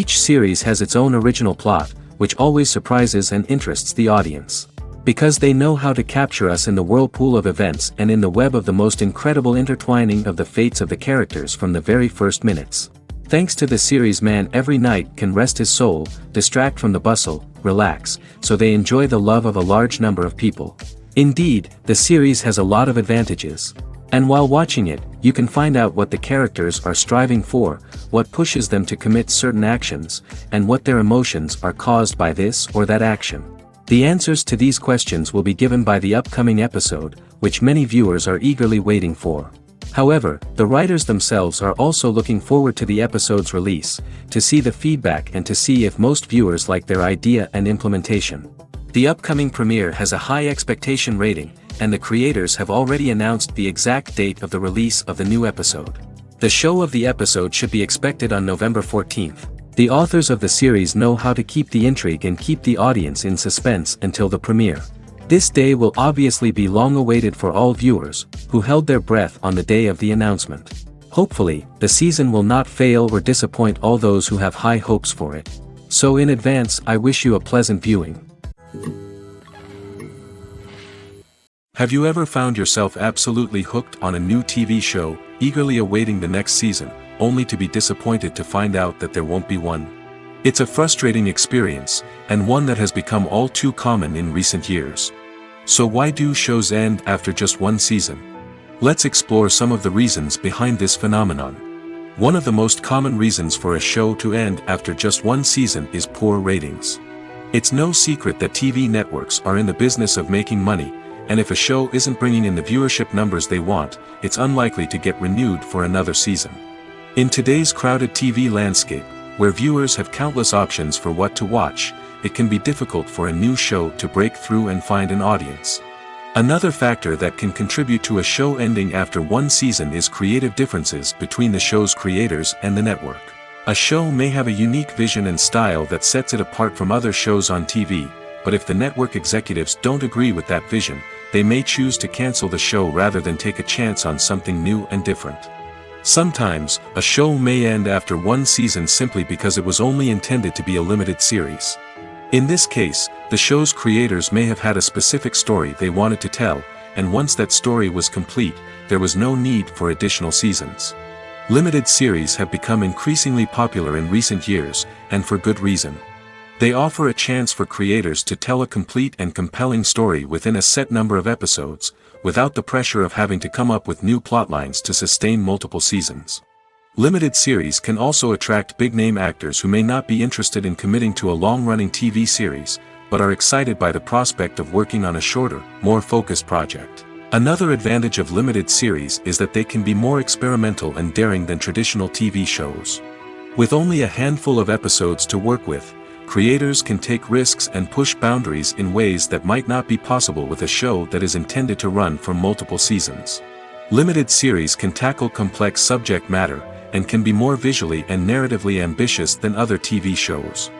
Each series has its own original plot, which always surprises and interests the audience. Because they know how to capture us in the whirlpool of events and in the web of the most incredible intertwining of the fates of the characters from the very first minutes. Thanks to the series, man every night can rest his soul, distract from the bustle, relax, so they enjoy the love of a large number of people. Indeed, the series has a lot of advantages. And while watching it, you can find out what the characters are striving for, what pushes them to commit certain actions, and what their emotions are caused by this or that action. The answers to these questions will be given by the upcoming episode, which many viewers are eagerly waiting for. However, the writers themselves are also looking forward to the episode's release, to see the feedback and to see if most viewers like their idea and implementation. The upcoming premiere has a high expectation rating, and the creators have already announced the exact date of the release of the new episode. The show of the episode should be expected on November 14th. The authors of the series know how to keep the intrigue and keep the audience in suspense until the premiere. This day will obviously be long awaited for all viewers, who held their breath on the day of the announcement. Hopefully, the season will not fail or disappoint all those who have high hopes for it. So in advance, I wish you a pleasant viewing. Have you ever found yourself absolutely hooked on a new TV show, eagerly awaiting the next season, only to be disappointed to find out that there won't be one? It's a frustrating experience, and one that has become all too common in recent years. So why do shows end after just one season? Let's explore some of the reasons behind this phenomenon. One of the most common reasons for a show to end after just one season is poor ratings. It's no secret that TV networks are in the business of making money, and if a show isn't bringing in the viewership numbers they want, it's unlikely to get renewed for another season. In today's crowded TV landscape, where viewers have countless options for what to watch, it can be difficult for a new show to break through and find an audience. Another factor that can contribute to a show ending after one season is creative differences between the show's creators and the network. A show may have a unique vision and style that sets it apart from other shows on TV, but if the network executives don't agree with that vision, they may choose to cancel the show rather than take a chance on something new and different. Sometimes, a show may end after one season simply because it was only intended to be a limited series. In this case, the show's creators may have had a specific story they wanted to tell, and once that story was complete, there was no need for additional seasons. Limited series have become increasingly popular in recent years, and for good reason. They offer a chance for creators to tell a complete and compelling story within a set number of episodes, without the pressure of having to come up with new plotlines to sustain multiple seasons. Limited series can also attract big-name actors who may not be interested in committing to a long-running TV series, but are excited by the prospect of working on a shorter, more focused project. Another advantage of limited series is that they can be more experimental and daring than traditional TV shows. With only a handful of episodes to work with, creators can take risks and push boundaries in ways that might not be possible with a show that is intended to run for multiple seasons. Limited series can tackle complex subject matter, and can be more visually and narratively ambitious than other TV shows.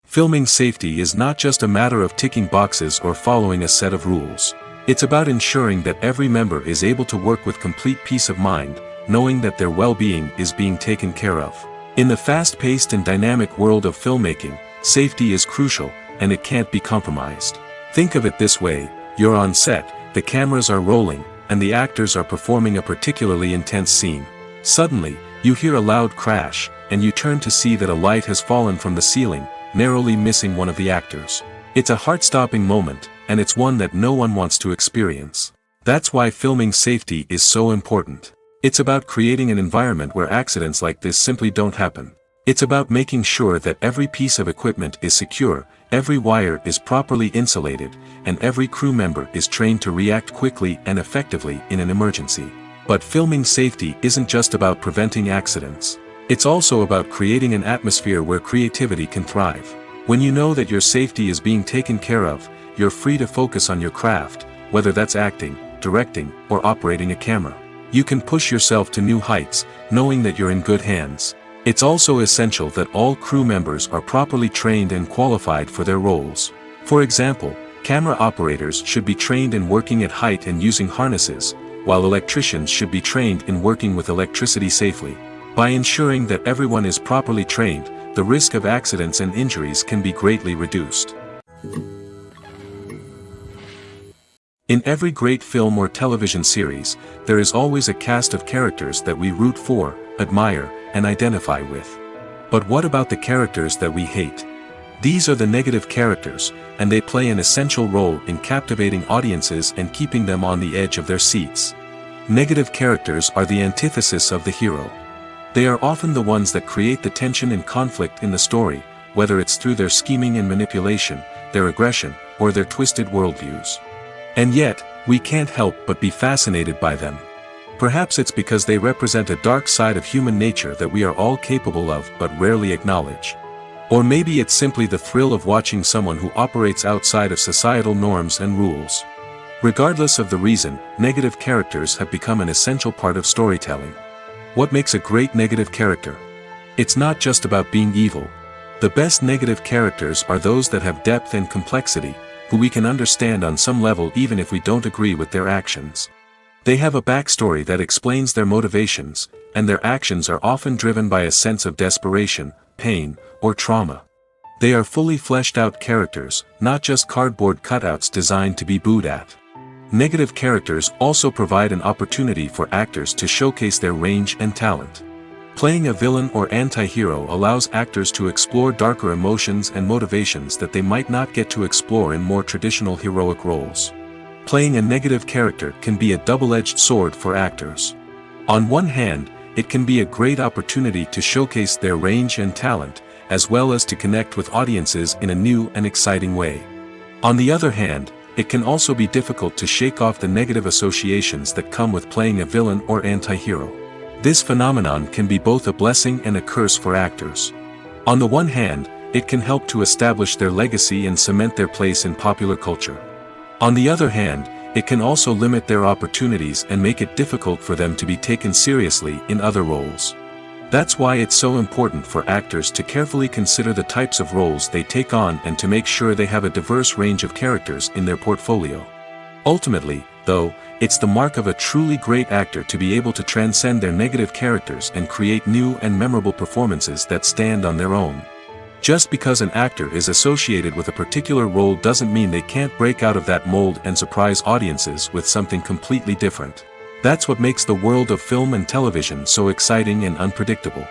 Filming safety is not just a matter of ticking boxes or following a set of rules. It's about ensuring that every member is able to work with complete peace of mind, knowing that their well-being is being taken care of. In the fast-paced and dynamic world of filmmaking, safety is crucial, and it can't be compromised. Think of it this way: you're on set, the cameras are rolling, and the actors are performing a particularly intense scene. Suddenly, you hear a loud crash, and you turn to see that a light has fallen from the ceiling, narrowly missing one of the actors. It's a heart-stopping moment, and it's one that no one wants to experience. That's why filming safety is so important. It's about creating an environment where accidents like this simply don't happen. It's about making sure that every piece of equipment is secure, every wire is properly insulated, and every crew member is trained to react quickly and effectively in an emergency. But filming safety isn't just about preventing accidents. It's also about creating an atmosphere where creativity can thrive. When you know that your safety is being taken care of, you're free to focus on your craft, whether that's acting, directing, or operating a camera. You can push yourself to new heights, knowing that you're in good hands. It's also essential that all crew members are properly trained and qualified for their roles. For example, camera operators should be trained in working at height and using harnesses, while electricians should be trained in working with electricity safely. By ensuring that everyone is properly trained, the risk of accidents and injuries can be greatly reduced. In every great film or television series, there is always a cast of characters that we root for, admire, and identify with. But what about the characters that we hate? These are the negative characters, and they play an essential role in captivating audiences and keeping them on the edge of their seats. Negative characters are the antithesis of the hero. They are often the ones that create the tension and conflict in the story, whether it's through their scheming and manipulation, their aggression, or their twisted worldviews. And yet, we can't help but be fascinated by them. Perhaps it's because they represent a dark side of human nature that we are all capable of but rarely acknowledge. Or maybe it's simply the thrill of watching someone who operates outside of societal norms and rules. Regardless of the reason, negative characters have become an essential part of storytelling. What makes a great negative character? It's not just about being evil. The best negative characters are those that have depth and complexity, who we can understand on some level even if we don't agree with their actions. They have a backstory that explains their motivations, and their actions are often driven by a sense of desperation, pain, or trauma. They are fully fleshed out characters, not just cardboard cutouts designed to be booed at. Negative characters also provide an opportunity for actors to showcase their range and talent. Playing a villain or anti-hero allows actors to explore darker emotions and motivations that they might not get to explore in more traditional heroic roles. Playing a negative character can be a double-edged sword for actors. On one hand, it can be a great opportunity to showcase their range and talent, as well as to connect with audiences in a new and exciting way. On the other hand, it can also be difficult to shake off the negative associations that come with playing a villain or anti-hero. This phenomenon can be both a blessing and a curse for actors. On the one hand, it can help to establish their legacy and cement their place in popular culture. On the other hand, it can also limit their opportunities and make it difficult for them to be taken seriously in other roles. That's why it's so important for actors to carefully consider the types of roles they take on and to make sure they have a diverse range of characters in their portfolio. Ultimately, though, it's the mark of a truly great actor to be able to transcend their negative characters and create new and memorable performances that stand on their own. Just because an actor is associated with a particular role doesn't mean they can't break out of that mold and surprise audiences with something completely different. That's what makes the world of film and television so exciting and unpredictable.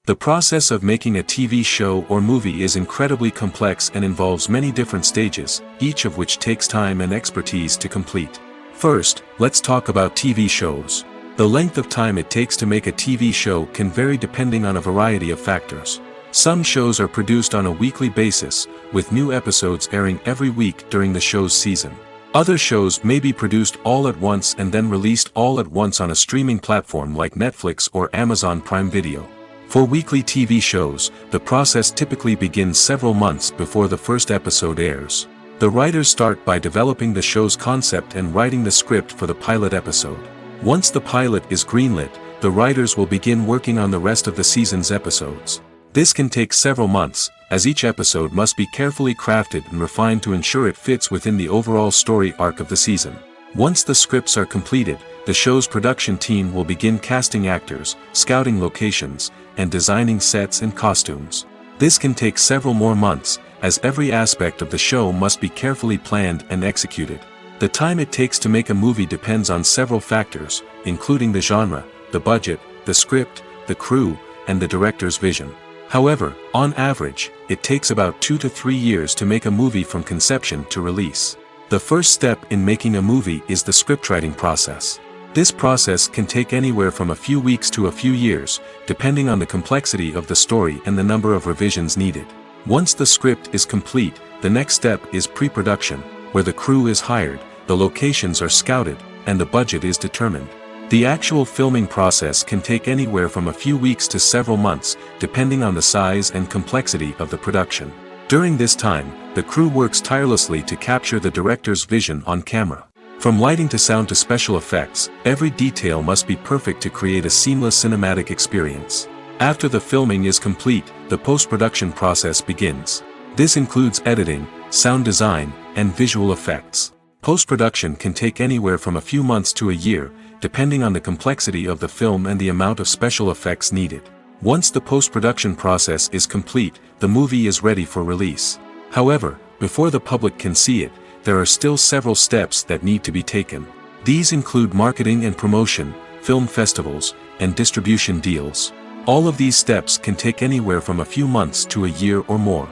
The process of making a TV show or movie is incredibly complex and involves many different stages, each of which takes time and expertise to complete. First, let's talk about TV shows. The length of time it takes to make a TV show can vary depending on a variety of factors. Some shows are produced on a weekly basis, with new episodes airing every week during the show's season. Other shows may be produced all at once and then released all at once on a streaming platform like Netflix or Amazon Prime Video. For weekly TV shows, the process typically begins several months before the first episode airs. The writers start by developing the show's concept and writing the script for the pilot episode. Once the pilot is greenlit, the writers will begin working on the rest of the season's episodes. This can take several months, as each episode must be carefully crafted and refined to ensure it fits within the overall story arc of the season. Once the scripts are completed, the show's production team will begin casting actors, scouting locations, and designing sets and costumes. This can take several more months, as every aspect of the show must be carefully planned and executed. The time it takes to make a movie depends on several factors, including the genre, the budget, the script, the crew, and the director's vision. However, on average, it takes about 2 to 3 years to make a movie from conception to release. The first step in making a movie is the scriptwriting process. This process can take anywhere from a few weeks to a few years, depending on the complexity of the story and the number of revisions needed. Once the script is complete, the next step is pre-production, where the crew is hired, the locations are scouted, and the budget is determined. The actual filming process can take anywhere from a few weeks to several months, depending on the size and complexity of the production. During this time, the crew works tirelessly to capture the director's vision on camera. From lighting to sound to special effects, every detail must be perfect to create a seamless cinematic experience. After the filming is complete, the post-production process begins. This includes editing, sound design, and visual effects. Post-production can take anywhere from a few months to a year, depending on the complexity of the film and the amount of special effects needed. Once the post-production process is complete, the movie is ready for release. However, before the public can see it, there are still several steps that need to be taken. These include marketing and promotion, film festivals, and distribution deals. All of these steps can take anywhere from a few months to a year or more.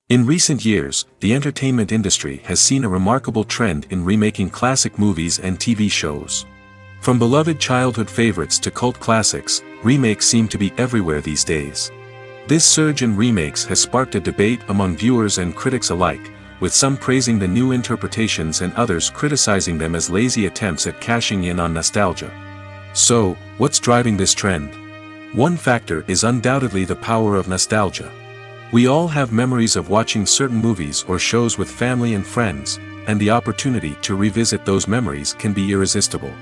In recent years, the entertainment industry has seen a remarkable trend in remaking classic movies and TV shows. From beloved childhood favorites to cult classics, remakes seem to be everywhere these days. This surge in remakes has sparked a debate among viewers and critics alike, with some praising the new interpretations and others criticizing them as lazy attempts at cashing in on nostalgia. So, what's driving this trend? One factor is undoubtedly the power of nostalgia. We all have memories of watching certain movies or shows with family and friends, and the opportunity to revisit those memories can be irresistible.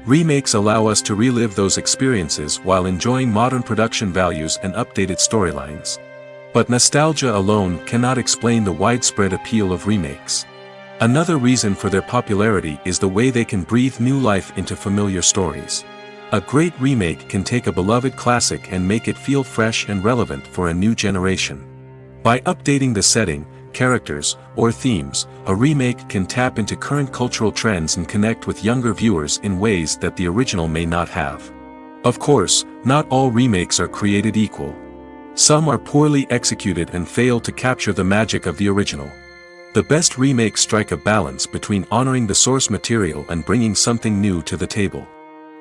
Remakes allow us to relive those experiences while enjoying modern production values and updated storylines. But nostalgia alone cannot explain the widespread appeal of remakes. Another reason for their popularity is the way they can breathe new life into familiar stories. A great remake can take a beloved classic and make it feel fresh and relevant for a new generation. By updating the setting, characters, or themes, a remake can tap into current cultural trends and connect with younger viewers in ways that the original may not have. Of course, not all remakes are created equal. Some are poorly executed and fail to capture the magic of the original. The best remakes strike a balance between honoring the source material and bringing something new to the table.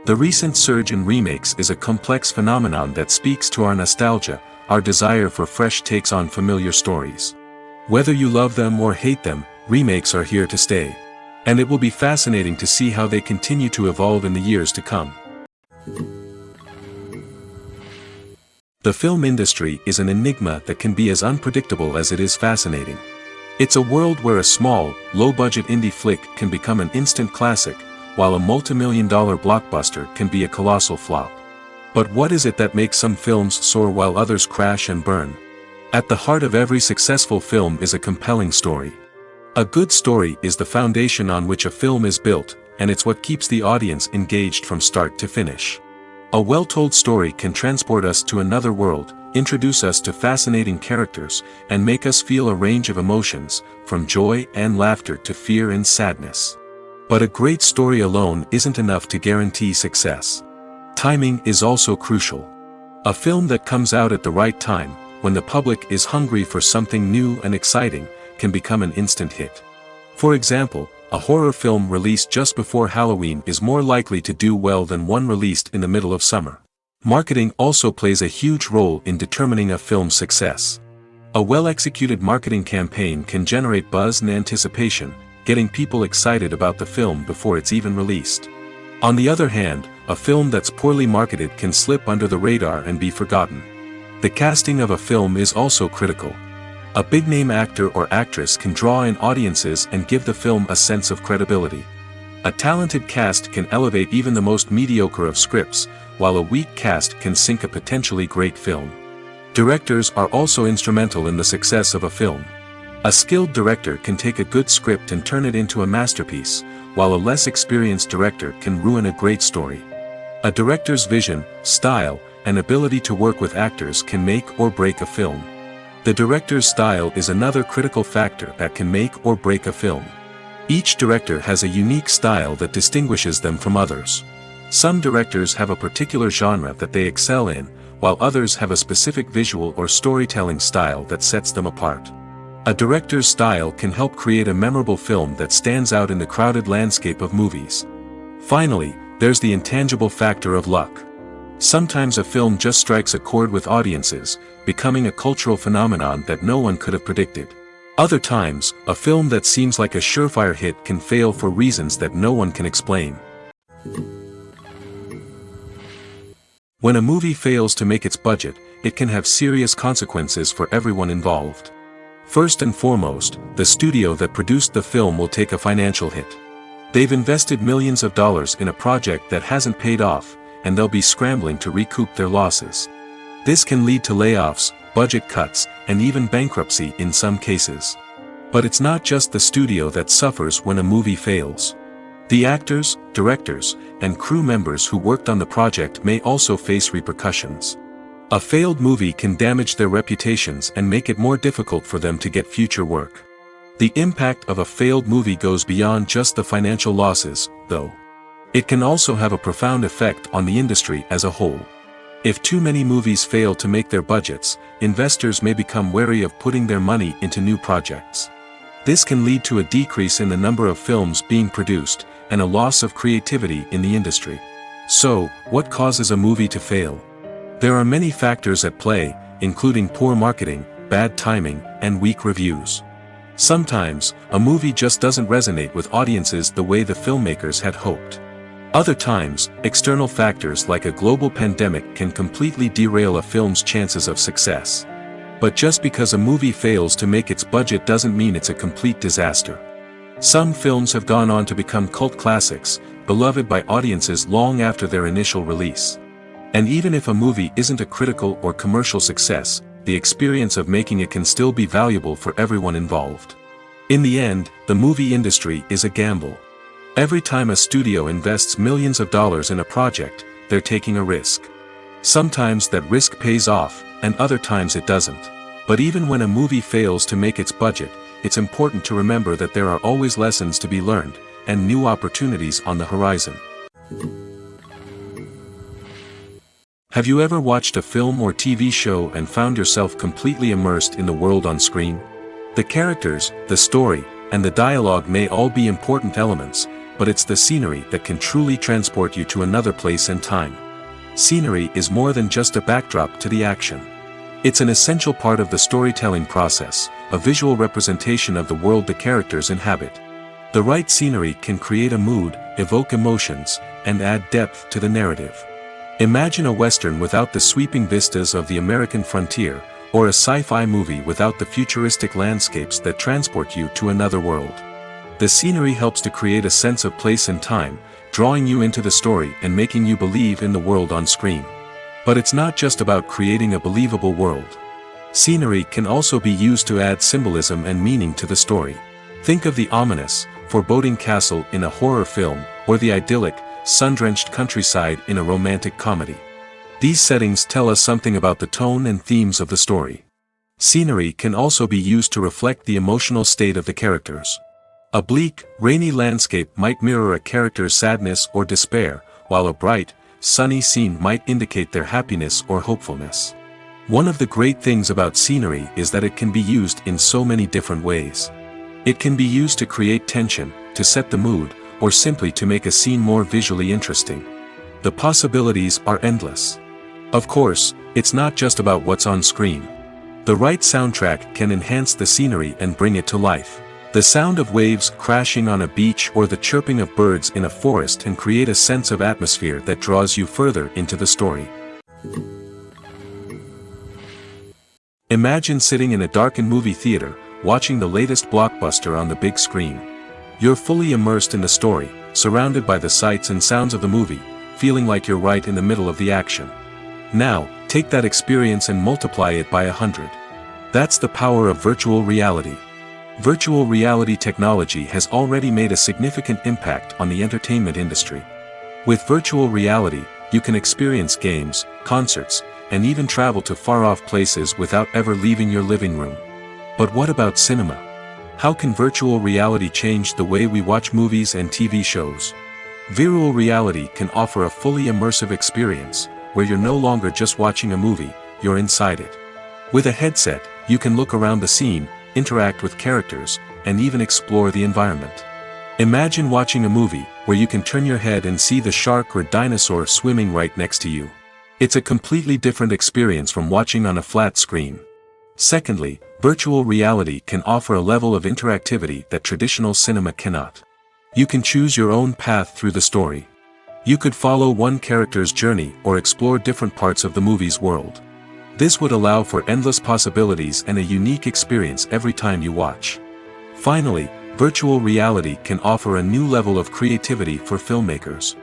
The recent surge in remakes is a complex phenomenon that speaks to our nostalgia, our desire for fresh takes on familiar stories. Whether you love them or hate them, remakes are here to stay. And it will be fascinating to see how they continue to evolve in the years to come. The film industry is an enigma that can be as unpredictable as it is fascinating. It's a world where a small, low-budget indie flick can become an instant classic, while a multi-million-dollar blockbuster can be a colossal flop. But what is it that makes some films soar while others crash and burn? At the heart of every successful film is a compelling story. A good story is the foundation on which a film is built, and it's what keeps the audience engaged from start to finish. A well-told story can transport us to another world, introduce us to fascinating characters, and make us feel a range of emotions, from joy and laughter to fear and sadness. But a great story alone isn't enough to guarantee success. Timing is also crucial. A film that comes out at the right time, when the public is hungry for something new and exciting, can become an instant hit. For example, a horror film released just before Halloween is more likely to do well than one released in the middle of summer. Marketing also plays a huge role in determining a film's success. A well-executed marketing campaign can generate buzz and anticipation, getting people excited about the film before it's even released. On the other hand, a film that's poorly marketed can slip under the radar and be forgotten. The casting of a film is also critical. A big-name actor or actress can draw in audiences and give the film a sense of credibility. A talented cast can elevate even the most mediocre of scripts, while a weak cast can sink a potentially great film. Directors are also instrumental in the success of a film. A skilled director can take a good script and turn it into a masterpiece, while a less experienced director can ruin a great story. A director's vision, style, and ability to work with actors can make or break a film. The director's style is another critical factor that can make or break a film. Each director has a unique style that distinguishes them from others. Some directors have a particular genre that they excel in, while others have a specific visual or storytelling style that sets them apart. A director's style can help create a memorable film that stands out in the crowded landscape of movies. Finally, there's the intangible factor of luck. Sometimes a film just strikes a chord with audiences, becoming a cultural phenomenon that no one could have predicted. Other times, a film that seems like a surefire hit can fail for reasons that no one can explain. When a movie fails to make its budget, it can have serious consequences for everyone involved. First and foremost, the studio that produced the film will take a financial hit. They've invested millions of dollars in a project that hasn't paid off, and they'll be scrambling to recoup their losses. This can lead to layoffs, budget cuts, and even bankruptcy in some cases. But it's not just the studio that suffers when a movie fails. The actors, directors, and crew members who worked on the project may also face repercussions. A failed movie can damage their reputations and make it more difficult for them to get future work. The impact of a failed movie goes beyond just the financial losses, though. It can also have a profound effect on the industry as a whole. If too many movies fail to make their budgets, investors may become wary of putting their money into new projects. This can lead to a decrease in the number of films being produced, and a loss of creativity in the industry. So, what causes a movie to fail? There are many factors at play, including poor marketing, bad timing, and weak reviews. Sometimes, a movie just doesn't resonate with audiences the way the filmmakers had hoped. Other times, external factors like a global pandemic can completely derail a film's chances of success. But just because a movie fails to make its budget doesn't mean it's a complete disaster. Some films have gone on to become cult classics, beloved by audiences long after their initial release. And even if a movie isn't a critical or commercial success, the experience of making it can still be valuable for everyone involved. In the end, the movie industry is a gamble. Every time a studio invests millions of dollars in a project, they're taking a risk. Sometimes that risk pays off, and other times it doesn't. But even when a movie fails to make its budget, it's important to remember that there are always lessons to be learned, and new opportunities on the horizon. Have you ever watched a film or TV show and found yourself completely immersed in the world on screen? The characters, the story, and the dialogue may all be important elements, but it's the scenery that can truly transport you to another place and time. Scenery is more than just a backdrop to the action. It's an essential part of the storytelling process, a visual representation of the world the characters inhabit. The right scenery can create a mood, evoke emotions, and add depth to the narrative. Imagine a Western without the sweeping vistas of the American frontier, or a sci-fi movie without the futuristic landscapes that transport you to another world. The scenery helps to create a sense of place and time, drawing you into the story and making you believe in the world on screen. But it's not just about creating a believable world. Scenery can also be used to add symbolism and meaning to the story. Think of the ominous, foreboding castle in a horror film, or the idyllic, sun-drenched countryside in a romantic comedy. These settings tell us something about the tone and themes of the story. Scenery can also be used to reflect the emotional state of the characters. A bleak, rainy landscape might mirror a character's sadness or despair, while a bright, sunny scene might indicate their happiness or hopefulness. One of the great things about scenery is that it can be used in so many different ways. It can be used to create tension, to set the mood, or simply to make a scene more visually interesting. The possibilities are endless. Of course, it's not just about what's on screen. The right soundtrack can enhance the scenery and bring it to life. The sound of waves crashing on a beach or the chirping of birds in a forest can create a sense of atmosphere that draws you further into the story. Imagine sitting in a darkened movie theater, watching the latest blockbuster on the big screen. You're fully immersed in the story, surrounded by the sights and sounds of the movie, feeling like you're right in the middle of the action. Now, take that experience and multiply it by 100. That's the power of virtual reality. Virtual reality technology has already made a significant impact on the entertainment industry. With virtual reality, you can experience games, concerts, and even travel to far-off places without ever leaving your living room. But what about cinema? How can virtual reality change the way we watch movies and TV shows? Virtual reality can offer a fully immersive experience, where you're no longer just watching a movie, you're inside it. With a headset, you can look around the scene, interact with characters, and even explore the environment. Imagine watching a movie, where you can turn your head and see the shark or dinosaur swimming right next to you. It's a completely different experience from watching on a flat screen. Secondly, virtual reality can offer a level of interactivity that traditional cinema cannot. You can choose your own path through the story. You could follow one character's journey or explore different parts of the movie's world. This would allow for endless possibilities and a unique experience every time you watch. Finally, virtual reality can offer a new level of creativity for filmmakers.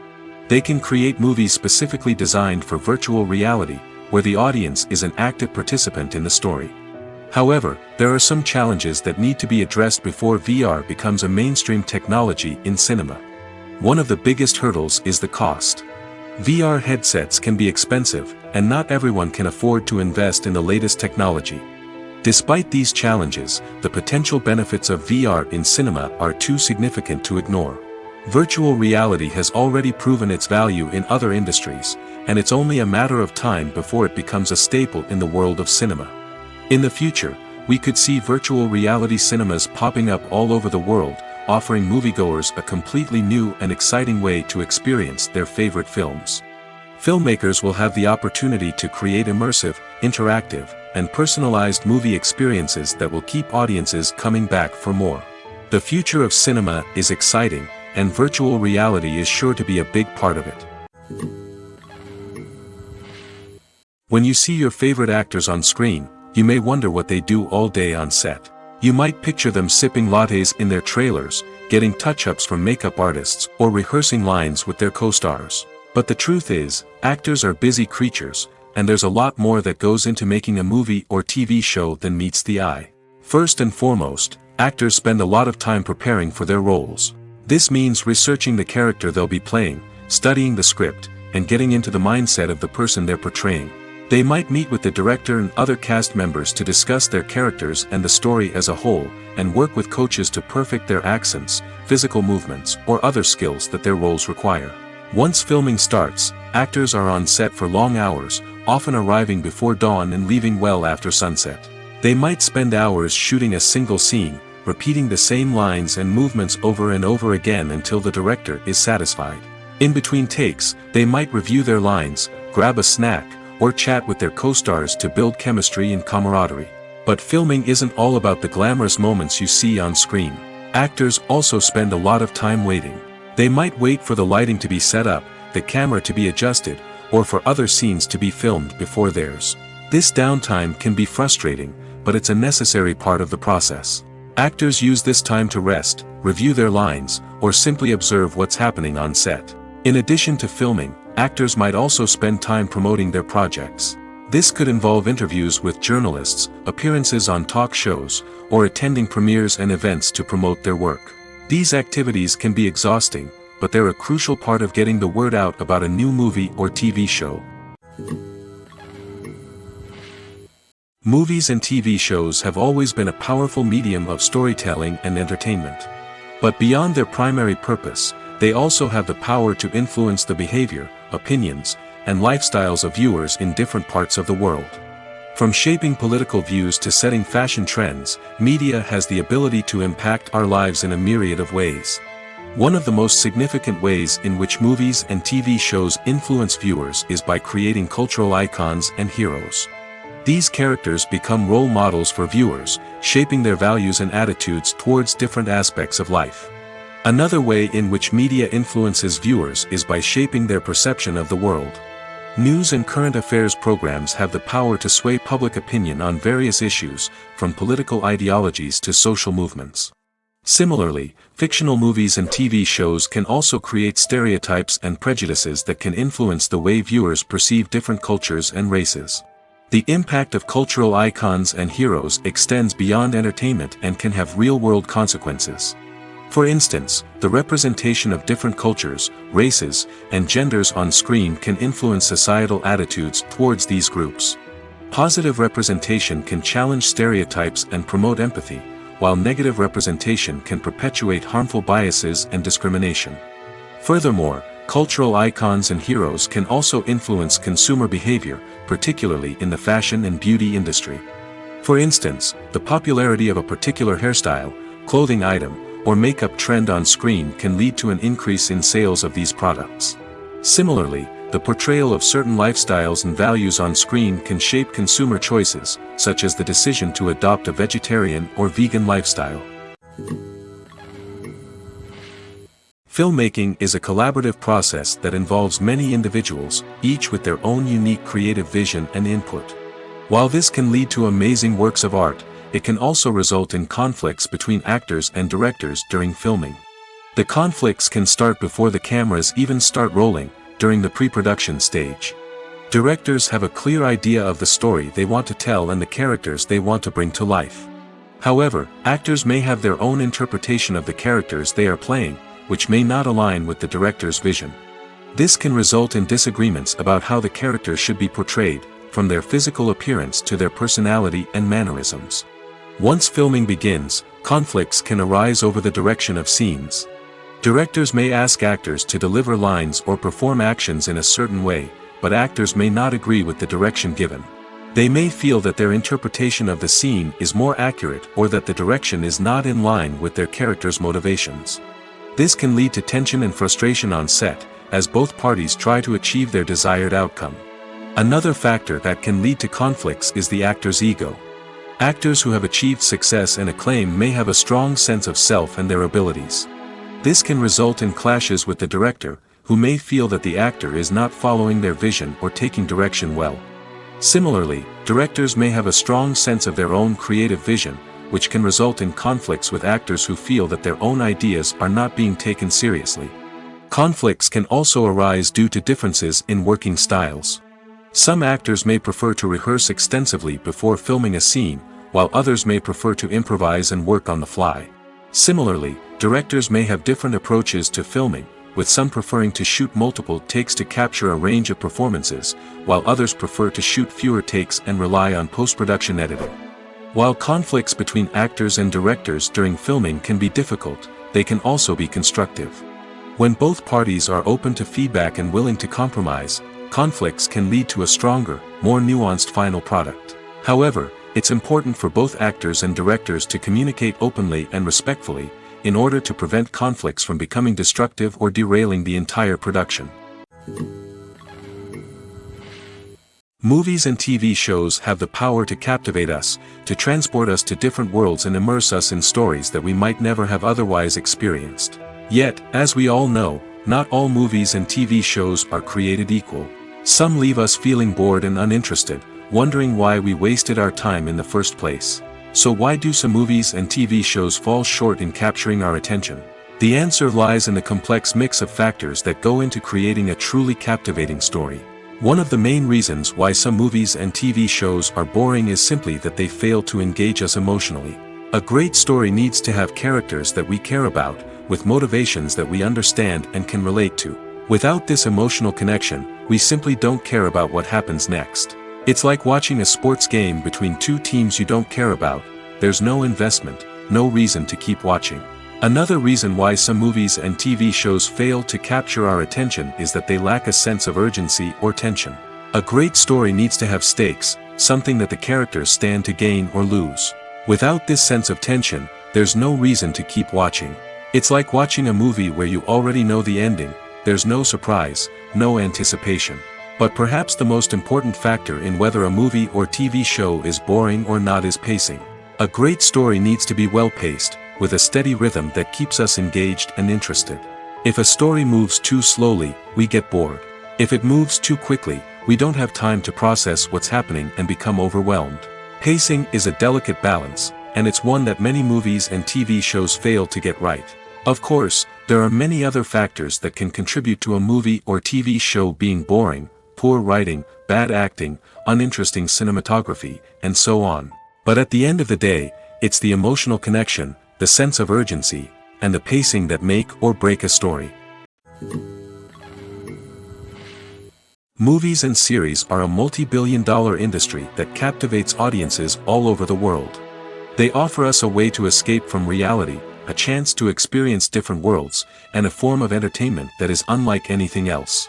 They can create movies specifically designed for virtual reality, where the audience is an active participant in the story. However, there are some challenges that need to be addressed before VR becomes a mainstream technology in cinema. One of the biggest hurdles is the cost. VR headsets can be expensive, and not everyone can afford to invest in the latest technology. Despite these challenges, the potential benefits of VR in cinema are too significant to ignore. Virtual reality has already proven its value in other industries, and it's only a matter of time before it becomes a staple in the world of cinema. In the future, we could see virtual reality cinemas popping up all over the world, offering moviegoers a completely new and exciting way to experience their favorite films. Filmmakers will have the opportunity to create immersive, interactive, and personalized movie experiences that will keep audiences coming back for more. The future of cinema is exciting, and virtual reality is sure to be a big part of it. When you see your favorite actors on screen, you may wonder what they do all day on set. You might picture them sipping lattes in their trailers, getting touch-ups from makeup artists, or rehearsing lines with their co-stars. But the truth is, actors are busy creatures, and there's a lot more that goes into making a movie or TV show than meets the eye. First and foremost, actors spend a lot of time preparing for their roles. This means researching the character they'll be playing, studying the script, and getting into the mindset of the person they're portraying. They might meet with the director and other cast members to discuss their characters and the story as a whole, and work with coaches to perfect their accents, physical movements, or other skills that their roles require. Once filming starts, actors are on set for long hours, often arriving before dawn and leaving well after sunset. They might spend hours shooting a single scene, repeating the same lines and movements over and over again until the director is satisfied. In between takes, they might review their lines, grab a snack, or chat with their co-stars to build chemistry and camaraderie. But filming isn't all about the glamorous moments you see on screen. Actors also spend a lot of time waiting. They might wait for the lighting to be set up, the camera to be adjusted, or for other scenes to be filmed before theirs. This downtime can be frustrating, but it's a necessary part of the process. Actors use this time to rest, review their lines, or simply observe what's happening on set. In addition to filming, actors might also spend time promoting their projects. This could involve interviews with journalists, appearances on talk shows, or attending premieres and events to promote their work. These activities can be exhausting, but they're a crucial part of getting the word out about a new movie or TV show. Movies and TV shows have always been a powerful medium of storytelling and entertainment. But beyond their primary purpose, they also have the power to influence the behavior, opinions, and lifestyles of viewers in different parts of the world. From shaping political views to setting fashion trends, media has the ability to impact our lives in a myriad of ways. One of the most significant ways in which movies and TV shows influence viewers is by creating cultural icons and heroes. These characters become role models for viewers, shaping their values and attitudes towards different aspects of life. Another way in which media influences viewers is by shaping their perception of the world. News and current affairs programs have the power to sway public opinion on various issues, from political ideologies to social movements. Similarly, fictional movies and TV shows can also create stereotypes and prejudices that can influence the way viewers perceive different cultures and races. The impact of cultural icons and heroes extends beyond entertainment and can have real-world consequences. For instance, the representation of different cultures, races, and genders on screen can influence societal attitudes towards these groups. Positive representation can challenge stereotypes and promote empathy, while negative representation can perpetuate harmful biases and discrimination. Furthermore, cultural icons and heroes can also influence consumer behavior, particularly in the fashion and beauty industry. For instance, the popularity of a particular hairstyle, clothing item, or makeup trend on screen can lead to an increase in sales of these products. Similarly, the portrayal of certain lifestyles and values on screen can shape consumer choices, such as the decision to adopt a vegetarian or vegan lifestyle. Filmmaking is a collaborative process that involves many individuals, each with their own unique creative vision and input. While this can lead to amazing works of art, it can also result in conflicts between actors and directors during filming. The conflicts can start before the cameras even start rolling, during the pre-production stage. Directors have a clear idea of the story they want to tell and the characters they want to bring to life. However, actors may have their own interpretation of the characters they are playing, which may not align with the director's vision. This can result in disagreements about how the characters should be portrayed, from their physical appearance to their personality and mannerisms. Once filming begins, conflicts can arise over the direction of scenes. Directors may ask actors to deliver lines or perform actions in a certain way, but actors may not agree with the direction given. They may feel that their interpretation of the scene is more accurate or that the direction is not in line with their character's motivations. This can lead to tension and frustration on set, as both parties try to achieve their desired outcome. Another factor that can lead to conflicts is the actor's ego. Actors who have achieved success and acclaim may have a strong sense of self and their abilities. This can result in clashes with the director, who may feel that the actor is not following their vision or taking direction well. Similarly, directors may have a strong sense of their own creative vision, which can result in conflicts with actors who feel that their own ideas are not being taken seriously. Conflicts can also arise due to differences in working styles. Some actors may prefer to rehearse extensively before filming a scene, while others may prefer to improvise and work on the fly. Similarly, directors may have different approaches to filming, with some preferring to shoot multiple takes to capture a range of performances, while others prefer to shoot fewer takes and rely on post-production editing. While conflicts between actors and directors during filming can be difficult, they can also be constructive. When both parties are open to feedback and willing to compromise, conflicts can lead to a stronger, more nuanced final product. However, it's important for both actors and directors to communicate openly and respectfully, in order to prevent conflicts from becoming destructive or derailing the entire production. Movies and TV shows have the power to captivate us, to transport us to different worlds and immerse us in stories that we might never have otherwise experienced. Yet, as we all know, not all movies and TV shows are created equal. Some leave us feeling bored and uninterested, wondering why we wasted our time in the first place. So why do some movies and TV shows fall short in capturing our attention? The answer lies in the complex mix of factors that go into creating a truly captivating story. One of the main reasons why some movies and TV shows are boring is simply that they fail to engage us emotionally. A great story needs to have characters that we care about, with motivations that we understand and can relate to. Without this emotional connection, we simply don't care about what happens next. It's like watching a sports game between two teams you don't care about. There's no investment, no reason to keep watching. Another reason why some movies and TV shows fail to capture our attention is that they lack a sense of urgency or tension. A great story needs to have stakes, something that the characters stand to gain or lose. Without this sense of tension, there's no reason to keep watching. It's like watching a movie where you already know the ending. There's no surprise, no anticipation. But perhaps the most important factor in whether a movie or TV show is boring or not is pacing. A great story needs to be well-paced, with a steady rhythm that keeps us engaged and interested. If a story moves too slowly, we get bored. If it moves too quickly, we don't have time to process what's happening and become overwhelmed. Pacing is a delicate balance, and it's one that many movies and TV shows fail to get right. Of course, there are many other factors that can contribute to a movie or TV show being boring: poor writing, bad acting, uninteresting cinematography, and so on. But at the end of the day, it's the emotional connection, the sense of urgency, and the pacing that make or break a story. Movies and series are a multi-billion-dollar industry that captivates audiences all over the world. They offer us a way to escape from reality, a chance to experience different worlds, and a form of entertainment that is unlike anything else.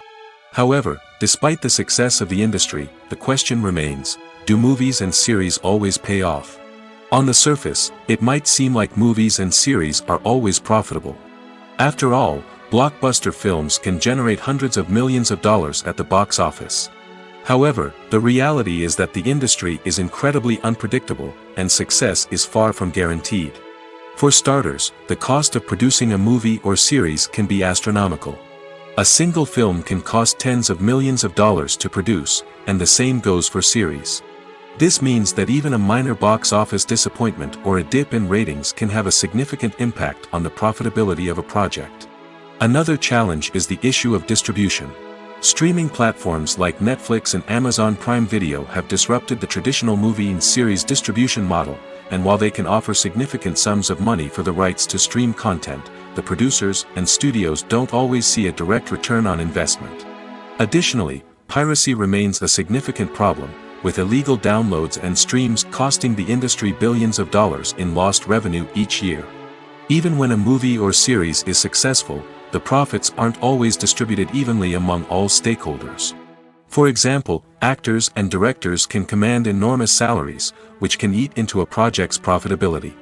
However, despite the success of the industry, the question remains: do movies and series always pay off? On the surface, it might seem like movies and series are always profitable. After all, blockbuster films can generate hundreds of millions of dollars at the box office. However, the reality is that the industry is incredibly unpredictable, and success is far from guaranteed. For starters, the cost of producing a movie or series can be astronomical. A single film can cost tens of millions of dollars to produce, and the same goes for series. This means that even a minor box office disappointment or a dip in ratings can have a significant impact on the profitability of a project. Another challenge is the issue of distribution. Streaming platforms like Netflix and Amazon Prime Video have disrupted the traditional movie and series distribution model, and while they can offer significant sums of money for the rights to stream content, the producers and studios don't always see a direct return on investment. Additionally, piracy remains a significant problem, with illegal downloads and streams costing the industry billions of dollars in lost revenue each year. Even when a movie or series is successful, the profits aren't always distributed evenly among all stakeholders. For example, actors and directors can command enormous salaries, which can eat into a project's profitability.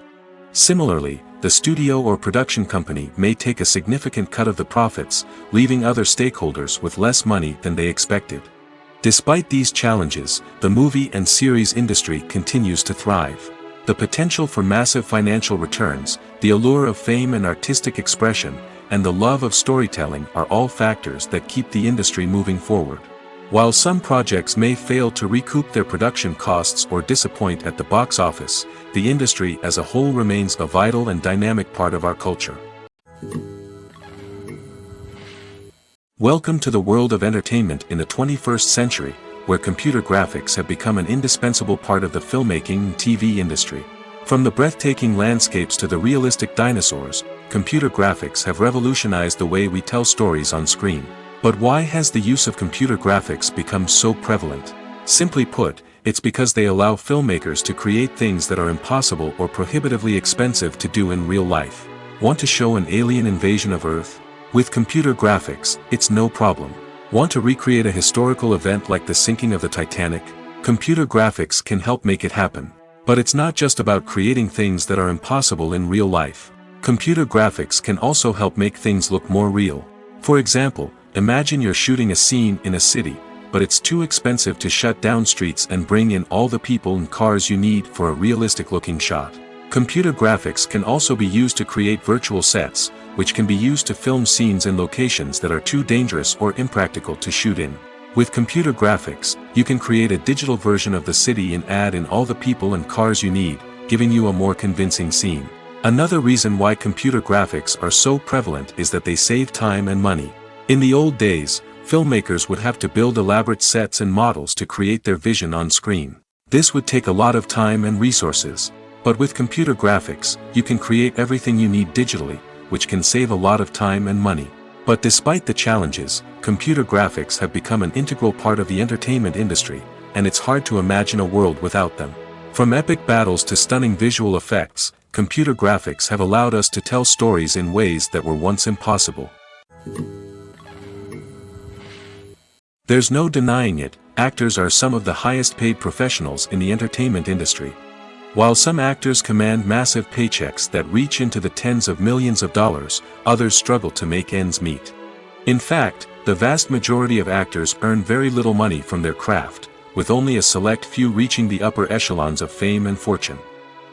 Similarly, the studio or production company may take a significant cut of the profits, leaving other stakeholders with less money than they expected. Despite these challenges, the movie and series industry continues to thrive. The potential for massive financial returns, the allure of fame and artistic expression, and the love of storytelling are all factors that keep the industry moving forward. While some projects may fail to recoup their production costs or disappoint at the box office, the industry as a whole remains a vital and dynamic part of our culture. Welcome to the world of entertainment in the 21st century, where computer graphics have become an indispensable part of the filmmaking and TV industry. From the breathtaking landscapes to the realistic dinosaurs, computer graphics have revolutionized the way we tell stories on screen. But why has the use of computer graphics become so prevalent? Simply put, it's because they allow filmmakers to create things that are impossible or prohibitively expensive to do in real life. Want to show an alien invasion of Earth? With computer graphics, it's no problem. Want to recreate a historical event like the sinking of the Titanic? Computer graphics can help make it happen. But it's not just about creating things that are impossible in real life. Computer graphics can also help make things look more real. For example, imagine you're shooting a scene in a city, but it's too expensive to shut down streets and bring in all the people and cars you need for a realistic-looking shot. Computer graphics can also be used to create virtual sets, which can be used to film scenes in locations that are too dangerous or impractical to shoot in. With computer graphics, you can create a digital version of the city and add in all the people and cars you need, giving you a more convincing scene. Another reason why computer graphics are so prevalent is that they save time and money. In the old days, filmmakers would have to build elaborate sets and models to create their vision on screen. This would take a lot of time and resources. But with computer graphics, you can create everything you need digitally, which can save a lot of time and money. But despite the challenges, computer graphics have become an integral part of the entertainment industry, and it's hard to imagine a world without them. From epic battles to stunning visual effects, computer graphics have allowed us to tell stories in ways that were once impossible. There's no denying it, actors are some of the highest paid professionals in the entertainment industry. While some actors command massive paychecks that reach into the tens of millions of dollars, others struggle to make ends meet. In fact, the vast majority of actors earn very little money from their craft, with only a select few reaching the upper echelons of fame and fortune.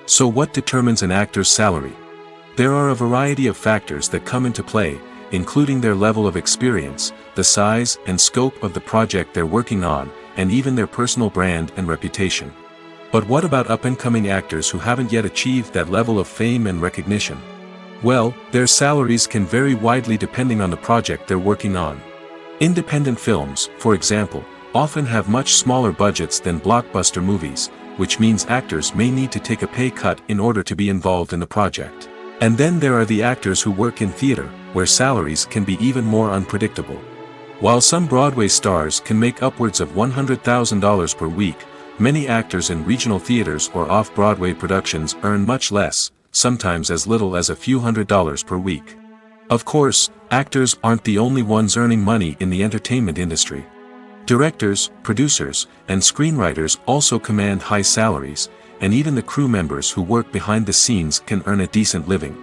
So what determines an actor's salary? There are a variety of factors that come into play, including their level of experience, the size and scope of the project they're working on, and even their personal brand and reputation. But what about up-and-coming actors who haven't yet achieved that level of fame and recognition? Well, their salaries can vary widely depending on the project they're working on. Independent films, for example, often have much smaller budgets than blockbuster movies, which means actors may need to take a pay cut in order to be involved in the project. And then there are the actors who work in theater, where salaries can be even more unpredictable. While some Broadway stars can make upwards of $100,000 per week, many actors in regional theaters or off-Broadway productions earn much less, sometimes as little as a few $100s per week. Of course, actors aren't the only ones earning money in the entertainment industry. Directors, producers, and screenwriters also command high salaries, and even the crew members who work behind the scenes can earn a decent living.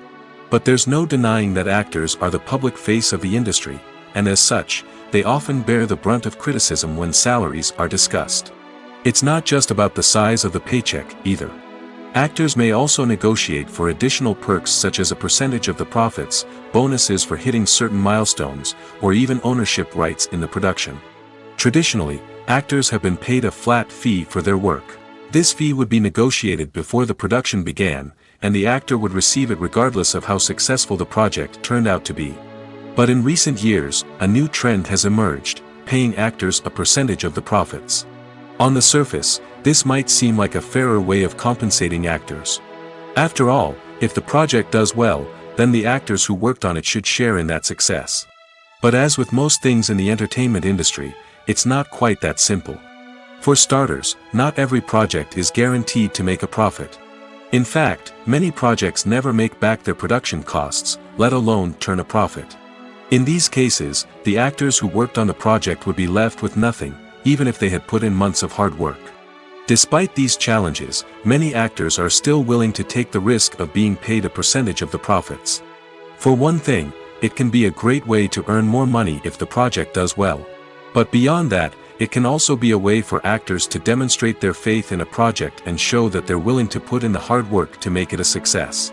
But there's no denying that actors are the public face of the industry, and as such, they often bear the brunt of criticism when salaries are discussed. It's not just about the size of the paycheck, either. Actors may also negotiate for additional perks such as a percentage of the profits, bonuses for hitting certain milestones, or even ownership rights in the production. Traditionally, actors have been paid a flat fee for their work. This fee would be negotiated before the production began, and the actor would receive it regardless of how successful the project turned out to be. But in recent years, a new trend has emerged. paying actors a percentage of the profits. On the surface, this might seem like a fairer way of compensating actors. After all, if the project does well, then the actors who worked on it should share in that success. But as with most things in the entertainment industry, it's not quite that simple. For starters, not every project is guaranteed to make a profit. In fact, many projects never make back their production costs, let alone turn a profit. In these cases, the actors who worked on the project would be left with nothing, even if they had put in months of hard work. Despite these challenges, many actors are still willing to take the risk of being paid a percentage of the profits. For one thing, it can be a great way to earn more money if the project does well. But beyond that, it can also be a way for actors to demonstrate their faith in a project and show that they're willing to put in the hard work to make it a success.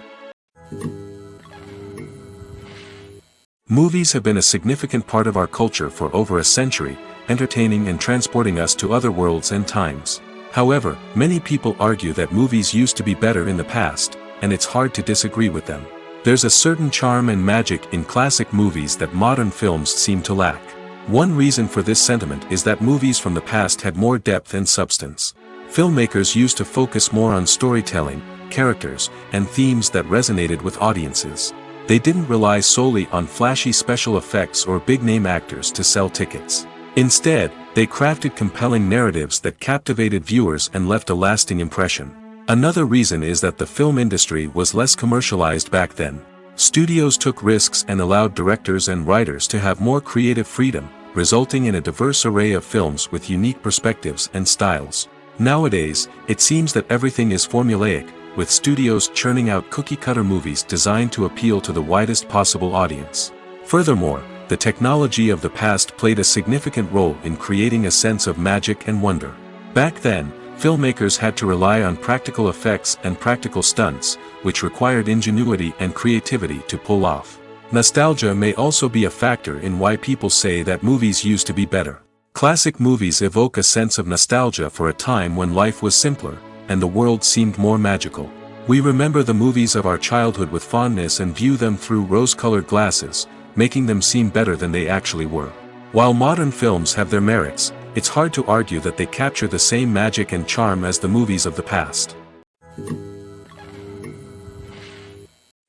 Movies have been a significant part of our culture for over a century, entertaining and transporting us to other worlds and times. However, many people argue that movies used to be better in the past, and it's hard to disagree with them. There's a certain charm and magic in classic movies that modern films seem to lack. One reason for this sentiment is that movies from the past had more depth and substance. Filmmakers used to focus more on storytelling, characters, and themes that resonated with audiences. They didn't rely solely on flashy special effects or big-name actors to sell tickets. Instead, they crafted compelling narratives that captivated viewers and left a lasting impression. Another reason is that the film industry was less commercialized back then. Studios took risks and allowed directors and writers to have more creative freedom, resulting in a diverse array of films with unique perspectives and styles. Nowadays, it seems that everything is formulaic, with studios churning out cookie-cutter movies designed to appeal to the widest possible audience. Furthermore, the technology of the past played a significant role in creating a sense of magic and wonder. Back then, filmmakers had to rely on practical effects and practical stunts, which required ingenuity and creativity to pull off. Nostalgia may also be a factor in why people say that movies used to be better. Classic movies evoke a sense of nostalgia for a time when life was simpler, and the world seemed more magical. We remember the movies of our childhood with fondness and view them through rose-colored glasses, making them seem better than they actually were. While modern films have their merits, it's hard to argue that they capture the same magic and charm as the movies of the past.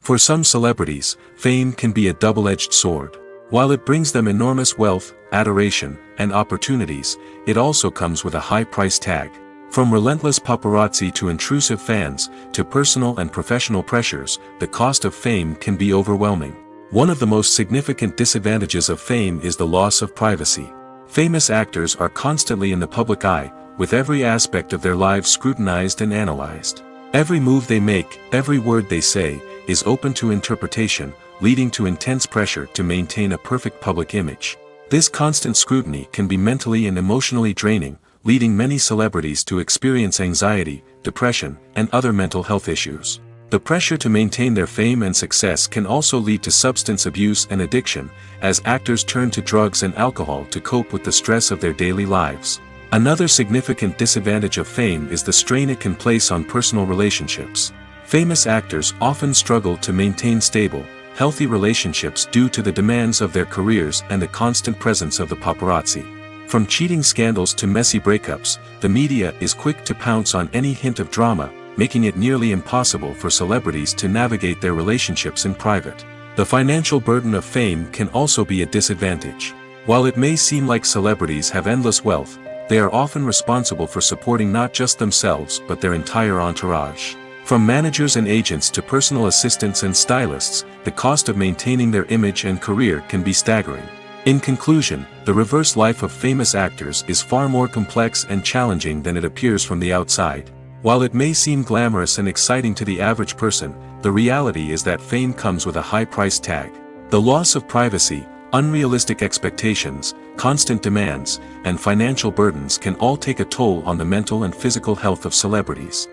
For some celebrities, fame can be a double-edged sword. While it brings them enormous wealth, adoration, and opportunities, it also comes with a high price tag. From relentless paparazzi to intrusive fans, to personal and professional pressures, the cost of fame can be overwhelming. One of the most significant disadvantages of fame is the loss of privacy. Famous actors are constantly in the public eye, with every aspect of their lives scrutinized and analyzed. Every move they make, every word they say, is open to interpretation, leading to intense pressure to maintain a perfect public image. This constant scrutiny can be mentally and emotionally draining, leading many celebrities to experience anxiety, depression, and other mental health issues. The pressure to maintain their fame and success can also lead to substance abuse and addiction, as actors turn to drugs and alcohol to cope with the stress of their daily lives. Another significant disadvantage of fame is the strain it can place on personal relationships. Famous actors often struggle to maintain stable, healthy relationships due to the demands of their careers and the constant presence of the paparazzi. From cheating scandals to messy breakups, the media is quick to pounce on any hint of drama, making it nearly impossible for celebrities to navigate their relationships in private. The financial burden of fame can also be a disadvantage. While it may seem like celebrities have endless wealth, they are often responsible for supporting not just themselves but their entire entourage. From managers and agents to personal assistants and stylists, the cost of maintaining their image and career can be staggering. In conclusion, the reverse life of famous actors is far more complex and challenging than it appears from the outside. While it may seem glamorous and exciting to the average person, the reality is that fame comes with a high price tag. The loss of privacy, unrealistic expectations, constant demands, and financial burdens can all take a toll on the mental and physical health of celebrities.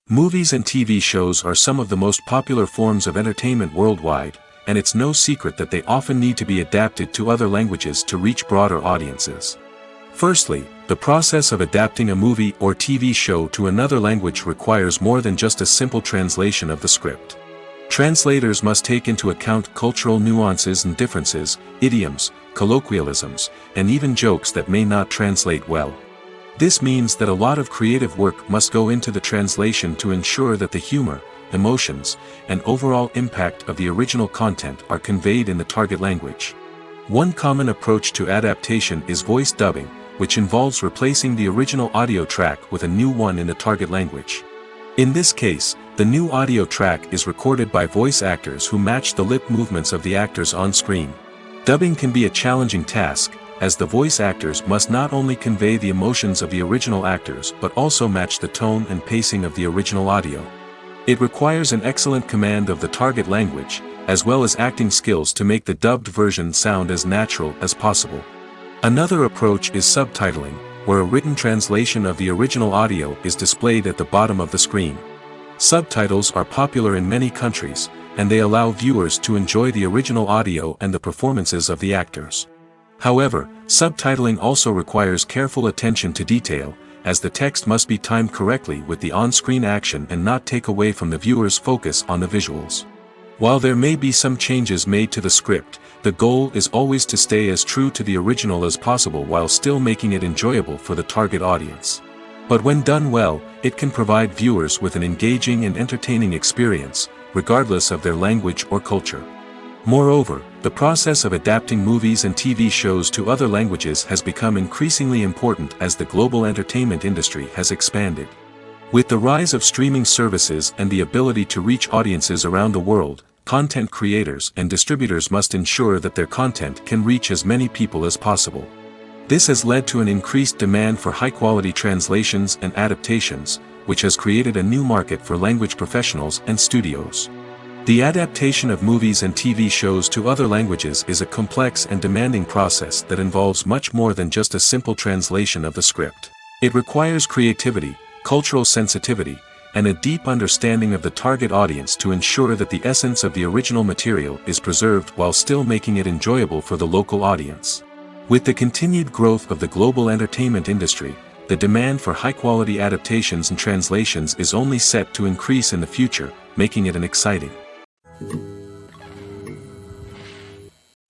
Movies and TV shows are some of the most popular forms of entertainment worldwide, and it's no secret that they often need to be adapted to other languages to reach broader audiences. Firstly, the process of adapting a movie or TV show to another language requires more than just a simple translation of the script. Translators must take into account cultural nuances and differences, idioms, colloquialisms, and even jokes that may not translate well. This means that a lot of creative work must go into the translation to ensure that the humor, emotions, and overall impact of the original content are conveyed in the target language. One common approach to adaptation is voice dubbing, which involves replacing the original audio track with a new one in the target language. In this case, the new audio track is recorded by voice actors who match the lip movements of the actors on screen. Dubbing can be a challenging task, as the voice actors must not only convey the emotions of the original actors but also match the tone and pacing of the original audio. It requires an excellent command of the target language, as well as acting skills to make the dubbed version sound as natural as possible. Another approach is subtitling, where a written translation of the original audio is displayed at the bottom of the screen. Subtitles are popular in many countries, and they allow viewers to enjoy the original audio and the performances of the actors. However, subtitling also requires careful attention to detail, as the text must be timed correctly with the on-screen action and not take away from the viewer's focus on the visuals. While there may be some changes made to the script, the goal is always to stay as true to the original as possible while still making it enjoyable for the target audience. But when done well, it can provide viewers with an engaging and entertaining experience, regardless of their language or culture. Moreover, the process of adapting movies and TV shows to other languages has become increasingly important as the global entertainment industry has expanded. With the rise of streaming services and the ability to reach audiences around the world, content creators and distributors must ensure that their content can reach as many people as possible. This has led to an increased demand for high-quality translations and adaptations, which has created a new market for language professionals and studios. The adaptation of movies and TV shows to other languages is a complex and demanding process that involves much more than just a simple translation of the script. It requires creativity, cultural sensitivity, and a deep understanding of the target audience to ensure that the essence of the original material is preserved while still making it enjoyable for the local audience. With the continued growth of the global entertainment industry, the demand for high-quality adaptations and translations is only set to increase in the future, making it an exciting.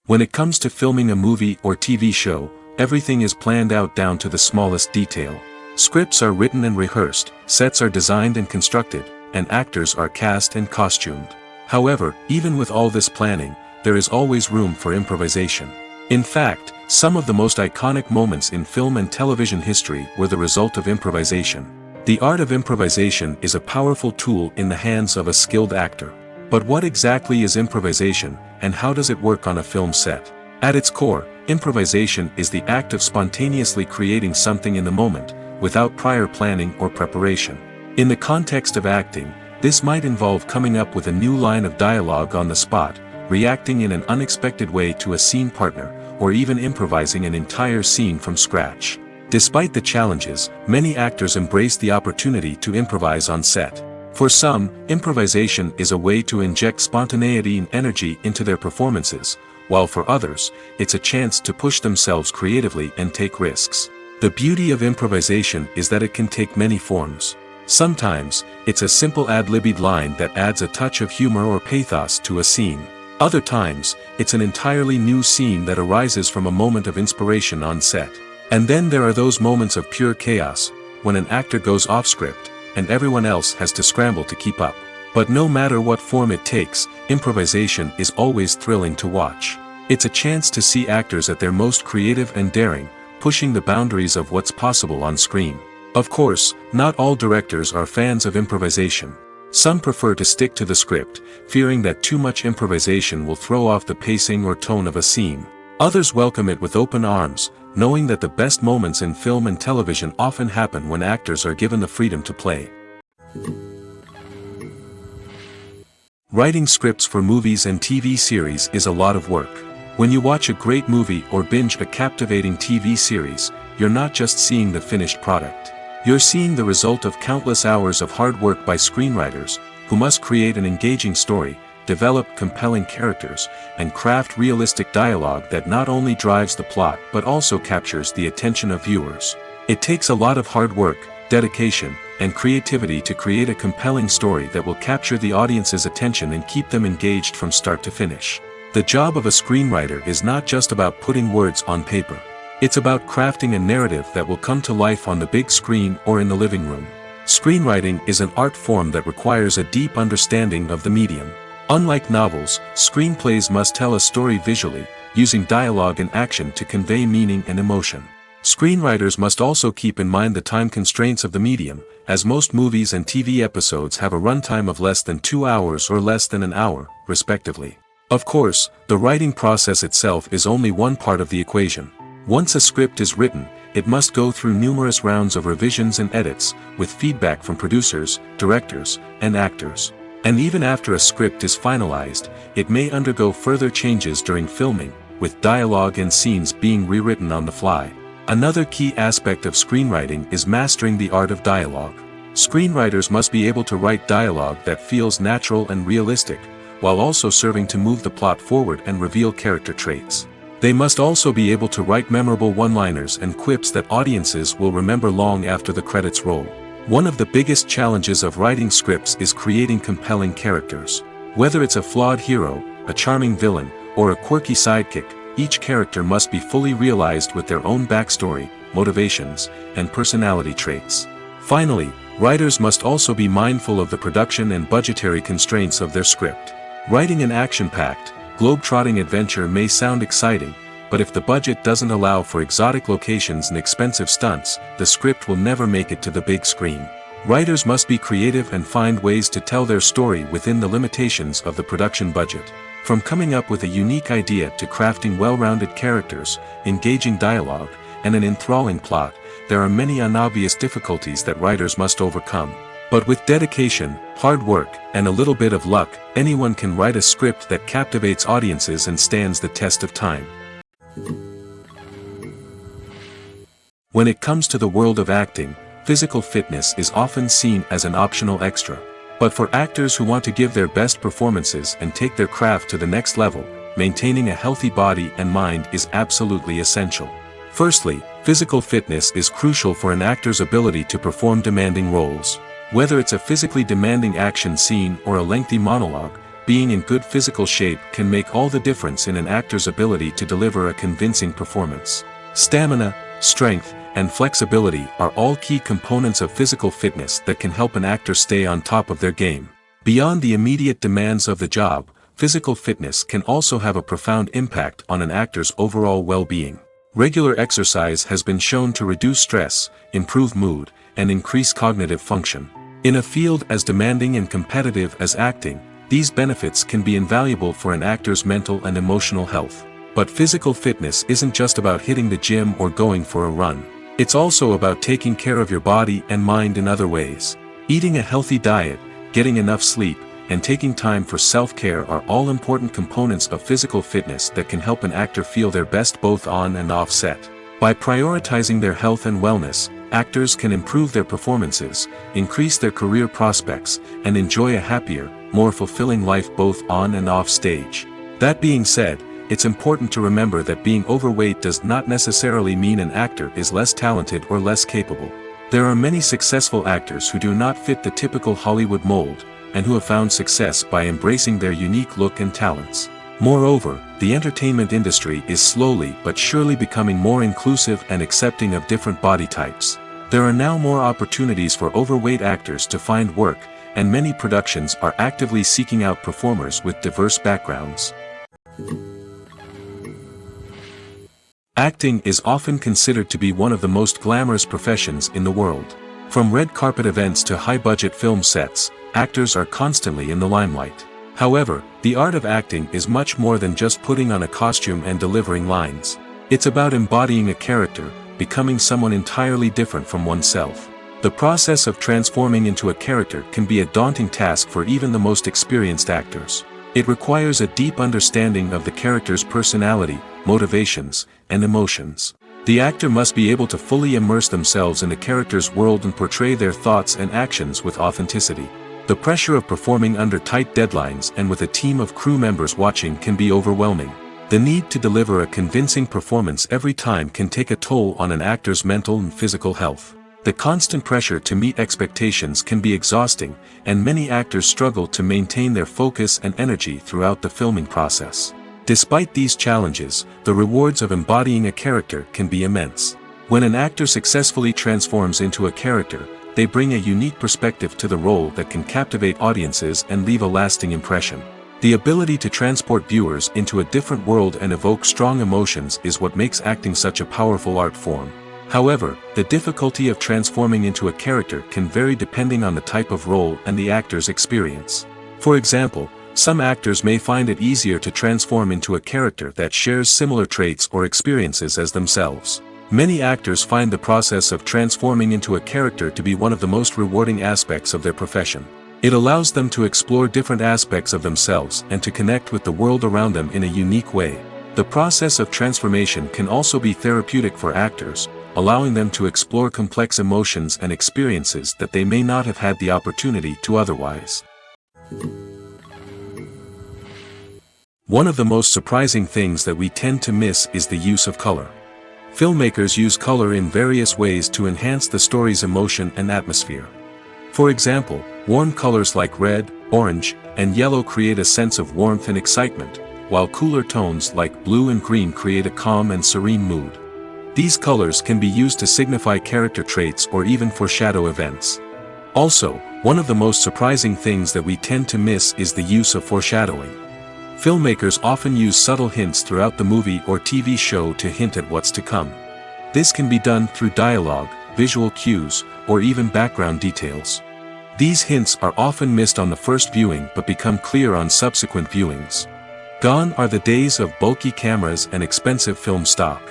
When it comes to filming a movie or TV show, everything is planned out down to the smallest detail. Scripts are written and rehearsed, sets are designed and constructed, and actors are cast and costumed. However, even with all this planning, there is always room for improvisation. In fact, some of the most iconic moments in film and television history were the result of improvisation. The art of improvisation is a powerful tool in the hands of a skilled actor. But what exactly is improvisation, and how does it work on a film set? At its core, improvisation is the act of spontaneously creating something in the moment, without prior planning or preparation. In the context of acting, this might involve coming up with a new line of dialogue on the spot, reacting in an unexpected way to a scene partner, or even improvising an entire scene from scratch. Despite the challenges, many actors embrace the opportunity to improvise on set. For some, improvisation is a way to inject spontaneity and energy into their performances, while for others, it's a chance to push themselves creatively and take risks. The beauty of improvisation is that it can take many forms. Sometimes, it's a simple ad-libbed line that adds a touch of humor or pathos to a scene. Other times, it's an entirely new scene that arises from a moment of inspiration on set. And then there are those moments of pure chaos, when an actor goes off script, and everyone else has to scramble to keep up. But no matter what form it takes, improvisation is always thrilling to watch. It's a chance to see actors at their most creative and daring, pushing the boundaries of what's possible on screen. Of course, not all directors are fans of improvisation. Some prefer to stick to the script, fearing that too much improvisation will throw off the pacing or tone of a scene. Others welcome it with open arms, knowing that the best moments in film and television often happen when actors are given the freedom to play. Writing scripts for movies and TV series is a lot of work. When you watch a great movie or binge a captivating TV series, you're not just seeing the finished product. You're seeing the result of countless hours of hard work by screenwriters, who must create an engaging story, develop compelling characters, and craft realistic dialogue that not only drives the plot but also captures the attention of viewers. It takes a lot of hard work, dedication, and creativity to create a compelling story that will capture the audience's attention and keep them engaged from start to finish. The job of a screenwriter is not just about putting words on paper. It's about crafting a narrative that will come to life on the big screen or in the living room. Screenwriting is an art form that requires a deep understanding of the medium. Unlike novels, screenplays must tell a story visually, using dialogue and action to convey meaning and emotion. Screenwriters must also keep in mind the time constraints of the medium, as most movies and TV episodes have a runtime of less than 2 hours or less than an hour, respectively. Of course, the writing process itself is only one part of the equation. Once a script is written, it must go through numerous rounds of revisions and edits, with feedback from producers, directors, and actors. And even after a script is finalized, it may undergo further changes during filming, with dialogue and scenes being rewritten on the fly. Another key aspect of screenwriting is mastering the art of dialogue. Screenwriters must be able to write dialogue that feels natural and realistic, while also serving to move the plot forward and reveal character traits. They must also be able to write memorable one-liners and quips that audiences will remember long after the credits roll. One of the biggest challenges of writing scripts is creating compelling characters. Whether it's a flawed hero, a charming villain, or a quirky sidekick, each character must be fully realized with their own backstory, motivations, and personality traits. Finally, writers must also be mindful of the production and budgetary constraints of their script. Writing an action-packed, globe-trotting adventure may sound exciting, but if the budget doesn't allow for exotic locations and expensive stunts, the script will never make it to the big screen. Writers must be creative and find ways to tell their story within the limitations of the production budget. From coming up with a unique idea to crafting well-rounded characters, engaging dialogue, and an enthralling plot, there are many unobvious difficulties that writers must overcome. But with dedication, hard work, and a little bit of luck, anyone can write a script that captivates audiences and stands the test of time. When it comes to the world of acting, physical fitness is often seen as an optional extra. But for actors who want to give their best performances and take their craft to the next level, maintaining a healthy body and mind is absolutely essential. Firstly, physical fitness is crucial for an actor's ability to perform demanding roles. Whether it's a physically demanding action scene or a lengthy monologue, being in good physical shape can make all the difference in an actor's ability to deliver a convincing performance. Stamina, strength, and flexibility are all key components of physical fitness that can help an actor stay on top of their game. Beyond the immediate demands of the job, physical fitness can also have a profound impact on an actor's overall well-being. Regular exercise has been shown to reduce stress, improve mood, and increase cognitive function. In a field as demanding and competitive as acting, these benefits can be invaluable for an actor's mental and emotional health. But physical fitness isn't just about hitting the gym or going for a run. It's also about taking care of your body and mind in other ways. Eating a healthy diet, getting enough sleep, and taking time for self-care are all important components of physical fitness that can help an actor feel their best both on and off set. By prioritizing their health and wellness, actors can improve their performances, increase their career prospects, and enjoy a happier, more fulfilling life both on and off stage. That being said, it's important to remember that being overweight does not necessarily mean an actor is less talented or less capable. There are many successful actors who do not fit the typical Hollywood mold, and who have found success by embracing their unique look and talents. Moreover, the entertainment industry is slowly but surely becoming more inclusive and accepting of different body types. There are now more opportunities for overweight actors to find work, and many productions are actively seeking out performers with diverse backgrounds. Acting is often considered to be one of the most glamorous professions in the world. From red carpet events to high-budget film sets, actors are constantly in the limelight. However, the art of acting is much more than just putting on a costume and delivering lines. It's about embodying a character, becoming someone entirely different from oneself. The process of transforming into a character can be a daunting task for even the most experienced actors. It requires a deep understanding of the character's personality, motivations, and emotions. The actor must be able to fully immerse themselves in the character's world and portray their thoughts and actions with authenticity. The pressure of performing under tight deadlines and with a team of crew members watching can be overwhelming. The need to deliver a convincing performance every time can take a toll on an actor's mental and physical health. The constant pressure to meet expectations can be exhausting, and many actors struggle to maintain their focus and energy throughout the filming process. Despite these challenges, the rewards of embodying a character can be immense. When an actor successfully transforms into a character, they bring a unique perspective to the role that can captivate audiences and leave a lasting impression. The ability to transport viewers into a different world and evoke strong emotions is what makes acting such a powerful art form. However, the difficulty of transforming into a character can vary depending on the type of role and the actor's experience. For example, some actors may find it easier to transform into a character that shares similar traits or experiences as themselves. Many actors find the process of transforming into a character to be one of the most rewarding aspects of their profession. It allows them to explore different aspects of themselves and to connect with the world around them in a unique way. The process of transformation can also be therapeutic for actors, allowing them to explore complex emotions and experiences that they may not have had the opportunity to otherwise. One of the most surprising things that we tend to miss is the use of color. Filmmakers use color in various ways to enhance the story's emotion and atmosphere. For example, warm colors like red, orange, and yellow create a sense of warmth and excitement, while cooler tones like blue and green create a calm and serene mood. These colors can be used to signify character traits or even foreshadow events. Also, one of the most surprising things that we tend to miss is the use of foreshadowing. Filmmakers often use subtle hints throughout the movie or TV show to hint at what's to come. This can be done through dialogue, visual cues, or even background details. These hints are often missed on the first viewing but become clear on subsequent viewings. Gone are the days of bulky cameras and expensive film stock.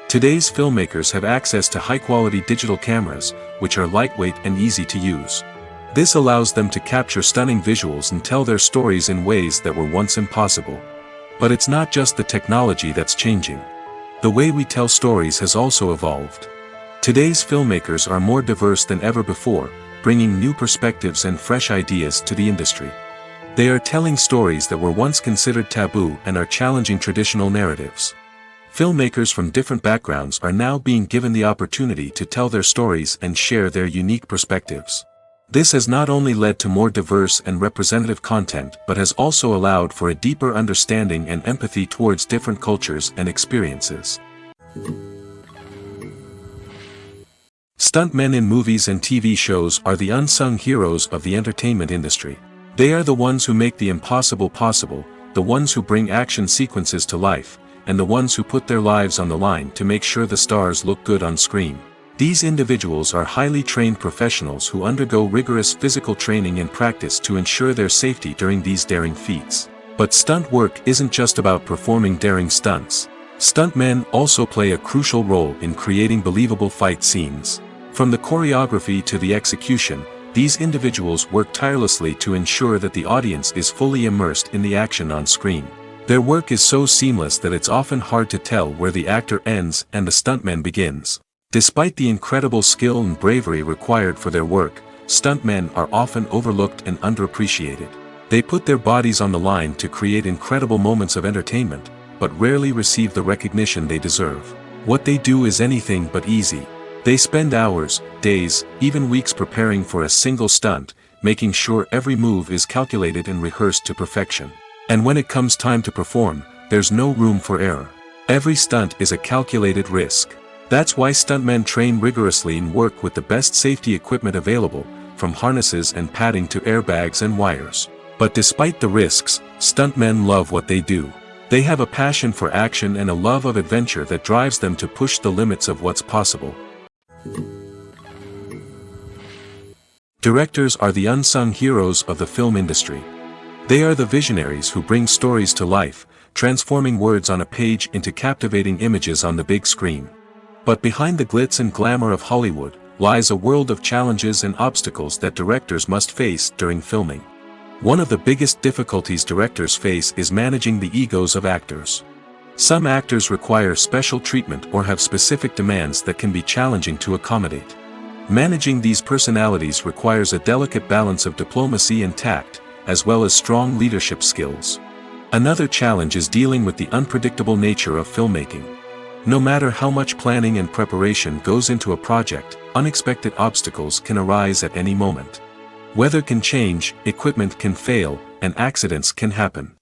Today's filmmakers have access to high-quality digital cameras, which are lightweight and easy to use. This allows them to capture stunning visuals and tell their stories in ways that were once impossible. But it's not just the technology that's changing. The way we tell stories has also evolved. Today's filmmakers are more diverse than ever before, bringing new perspectives and fresh ideas to the industry. They are telling stories that were once considered taboo and are challenging traditional narratives. Filmmakers from different backgrounds are now being given the opportunity to tell their stories and share their unique perspectives. This has not only led to more diverse and representative content but has also allowed for a deeper understanding and empathy towards different cultures and experiences. Stuntmen in movies and TV shows are the unsung heroes of the entertainment industry. They are the ones who make the impossible possible, the ones who bring action sequences to life, and the ones who put their lives on the line to make sure the stars look good on screen. These individuals are highly trained professionals who undergo rigorous physical training and practice to ensure their safety during these daring feats. But stunt work isn't just about performing daring stunts. Stuntmen also play a crucial role in creating believable fight scenes. From the choreography to the execution, these individuals work tirelessly to ensure that the audience is fully immersed in the action on screen. Their work is so seamless that it's often hard to tell where the actor ends and the stuntman begins. Despite the incredible skill and bravery required for their work, stuntmen are often overlooked and underappreciated. They put their bodies on the line to create incredible moments of entertainment, but rarely receive the recognition they deserve. What they do is anything but easy. They spend hours, days, even weeks preparing for a single stunt, making sure every move is calculated and rehearsed to perfection. And when it comes time to perform, there's no room for error. Every stunt is a calculated risk. That's why stuntmen train rigorously and work with the best safety equipment available, from harnesses and padding to airbags and wires. But despite the risks, stuntmen love what they do. They have a passion for action and a love of adventure that drives them to push the limits of what's possible. Directors are the unsung heroes of the film industry. They are the visionaries who bring stories to life, transforming words on a page into captivating images on the big screen. But behind the glitz and glamour of Hollywood lies a world of challenges and obstacles that directors must face during filming. One of the biggest difficulties directors face is managing the egos of actors. Some actors require special treatment or have specific demands that can be challenging to accommodate. Managing these personalities requires a delicate balance of diplomacy and tact, as well as strong leadership skills. Another challenge is dealing with the unpredictable nature of filmmaking. No matter how much planning and preparation goes into a project, unexpected obstacles can arise at any moment. Weather can change, equipment can fail, and accidents can happen.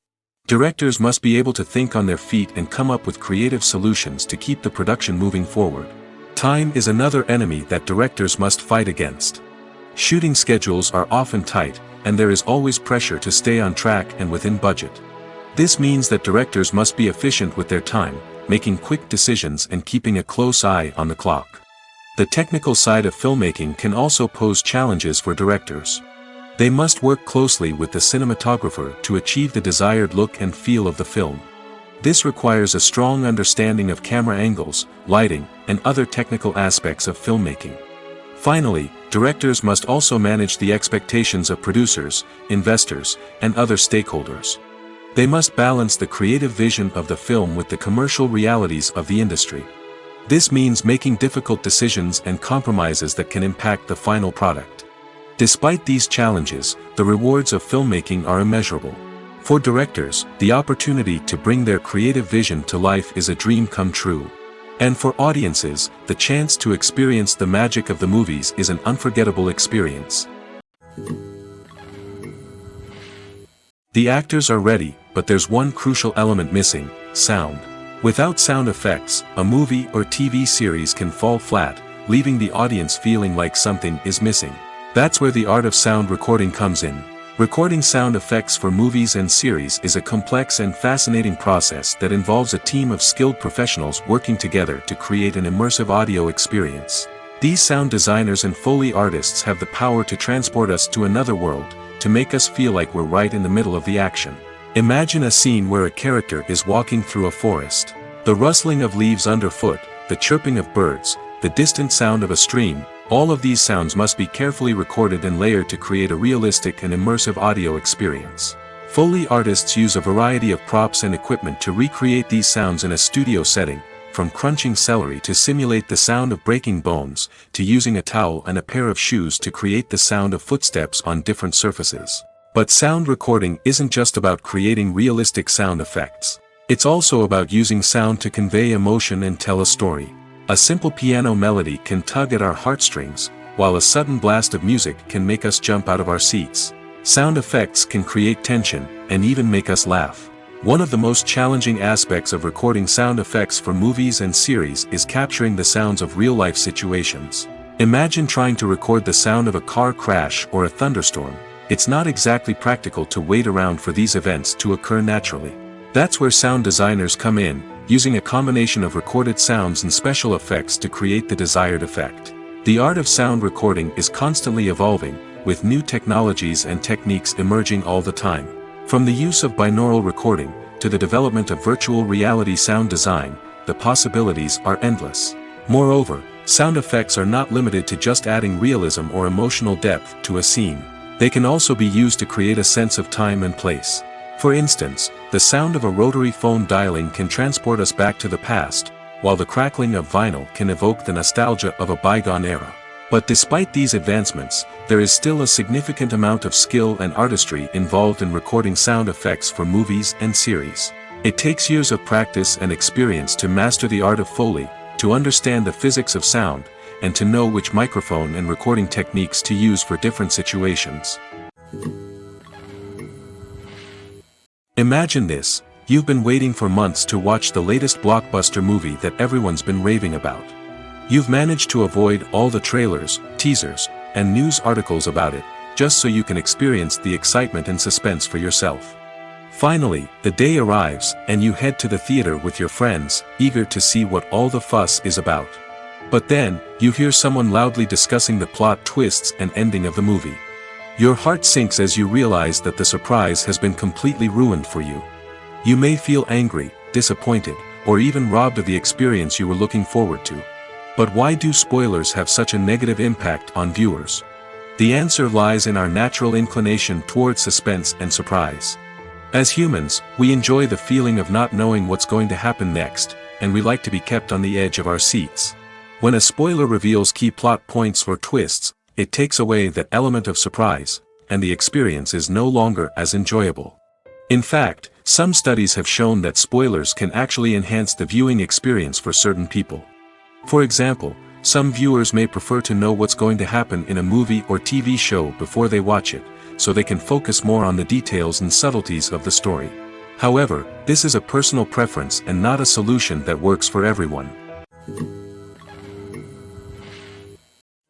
Directors must be able to think on their feet and come up with creative solutions to keep the production moving forward. Time is another enemy that directors must fight against. Shooting schedules are often tight, and there is always pressure to stay on track and within budget. This means that directors must be efficient with their time, making quick decisions and keeping a close eye on the clock. The technical side of filmmaking can also pose challenges for directors. They must work closely with the cinematographer to achieve the desired look and feel of the film. This requires a strong understanding of camera angles, lighting, and other technical aspects of filmmaking. Finally, directors must also manage the expectations of producers, investors, and other stakeholders. They must balance the creative vision of the film with the commercial realities of the industry. This means making difficult decisions and compromises that can impact the final product. Despite these challenges, the rewards of filmmaking are immeasurable. For directors, the opportunity to bring their creative vision to life is a dream come true. And for audiences, the chance to experience the magic of the movies is an unforgettable experience. The actors are ready, but there's one crucial element missing: sound. Without sound effects, a movie or TV series can fall flat, leaving the audience feeling like something is missing. That's where the art of sound recording comes in. Recording sound effects for movies and series is a complex and fascinating process that involves a team of skilled professionals working together to create an immersive audio experience. These sound designers and Foley artists have the power to transport us to another world, to make us feel like we're right in the middle of the action. Imagine a scene where a character is walking through a forest. The rustling of leaves underfoot, the chirping of birds, the distant sound of a stream, all of these sounds must be carefully recorded and layered to create a realistic and immersive audio experience. Foley artists use a variety of props and equipment to recreate these sounds in a studio setting, from crunching celery to simulate the sound of breaking bones, to using a towel and a pair of shoes to create the sound of footsteps on different surfaces. But sound recording isn't just about creating realistic sound effects. It's also about using sound to convey emotion and tell a story. A simple piano melody can tug at our heartstrings, while a sudden blast of music can make us jump out of our seats. Sound effects can create tension, and even make us laugh. One of the most challenging aspects of recording sound effects for movies and series is capturing the sounds of real-life situations. Imagine trying to record the sound of a car crash or a thunderstorm. It's not exactly practical to wait around for these events to occur naturally. That's where sound designers come in, using a combination of recorded sounds and special effects to create the desired effect. The art of sound recording is constantly evolving, with new technologies and techniques emerging all the time. From the use of binaural recording, to the development of virtual reality sound design, the possibilities are endless. Moreover, sound effects are not limited to just adding realism or emotional depth to a scene. They can also be used to create a sense of time and place. For instance, the sound of a rotary phone dialing can transport us back to the past, while the crackling of vinyl can evoke the nostalgia of a bygone era. But despite these advancements, there is still a significant amount of skill and artistry involved in recording sound effects for movies and series. It takes years of practice and experience to master the art of Foley, to understand the physics of sound, and to know which microphone and recording techniques to use for different situations. Imagine this: you've been waiting for months to watch the latest blockbuster movie that everyone's been raving about. You've managed to avoid all the trailers, teasers, and news articles about it, just so you can experience the excitement and suspense for yourself. Finally, the day arrives, and you head to the theater with your friends, eager to see what all the fuss is about. But then, you hear someone loudly discussing the plot twists and ending of the movie. Your heart sinks as you realize that the surprise has been completely ruined for you. You may feel angry, disappointed, or even robbed of the experience you were looking forward to. But why do spoilers have such a negative impact on viewers? The answer lies in our natural inclination towards suspense and surprise. As humans, we enjoy the feeling of not knowing what's going to happen next, and we like to be kept on the edge of our seats. When a spoiler reveals key plot points or twists, it takes away that element of surprise, and the experience is no longer as enjoyable. In fact, some studies have shown that spoilers can actually enhance the viewing experience for certain people. For example, some viewers may prefer to know what's going to happen in a movie or TV show before they watch it, so they can focus more on the details and subtleties of the story. However, this is a personal preference and not a solution that works for everyone.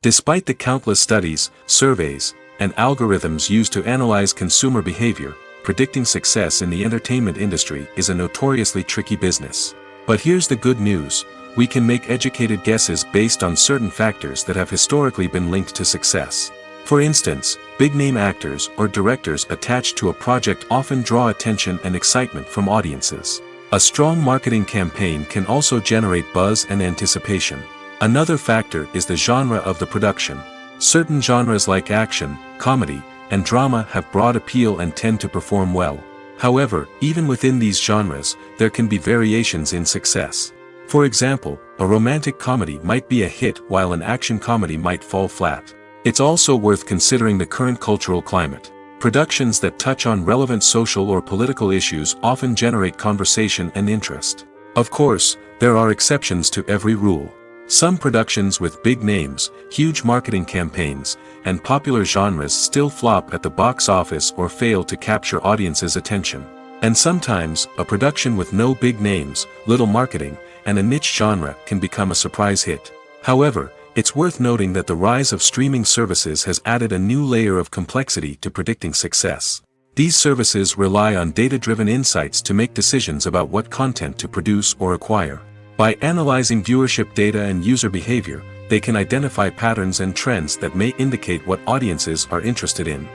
Despite the countless studies, surveys, and algorithms used to analyze consumer behavior, predicting success in the entertainment industry is a notoriously tricky business. But here's the good news: we can make educated guesses based on certain factors that have historically been linked to success. For instance, big-name actors or directors attached to a project often draw attention and excitement from audiences. A strong marketing campaign can also generate buzz and anticipation. Another factor is the genre of the production. Certain genres like action, comedy, and drama have broad appeal and tend to perform well. However, even within these genres, there can be variations in success. For example, a romantic comedy might be a hit while an action comedy might fall flat. It's also worth considering the current cultural climate. Productions that touch on relevant social or political issues often generate conversation and interest. Of course, there are exceptions to every rule. Some productions with big names, huge marketing campaigns, and popular genres still flop at the box office or fail to capture audiences' attention. And sometimes, a production with no big names, little marketing, and a niche genre can become a surprise hit. However, it's worth noting that the rise of streaming services has added a new layer of complexity to predicting success. These services rely on data-driven insights to make decisions about what content to produce or acquire. By analyzing viewership data and user behavior, they can identify patterns and trends that may indicate what audiences are interested in.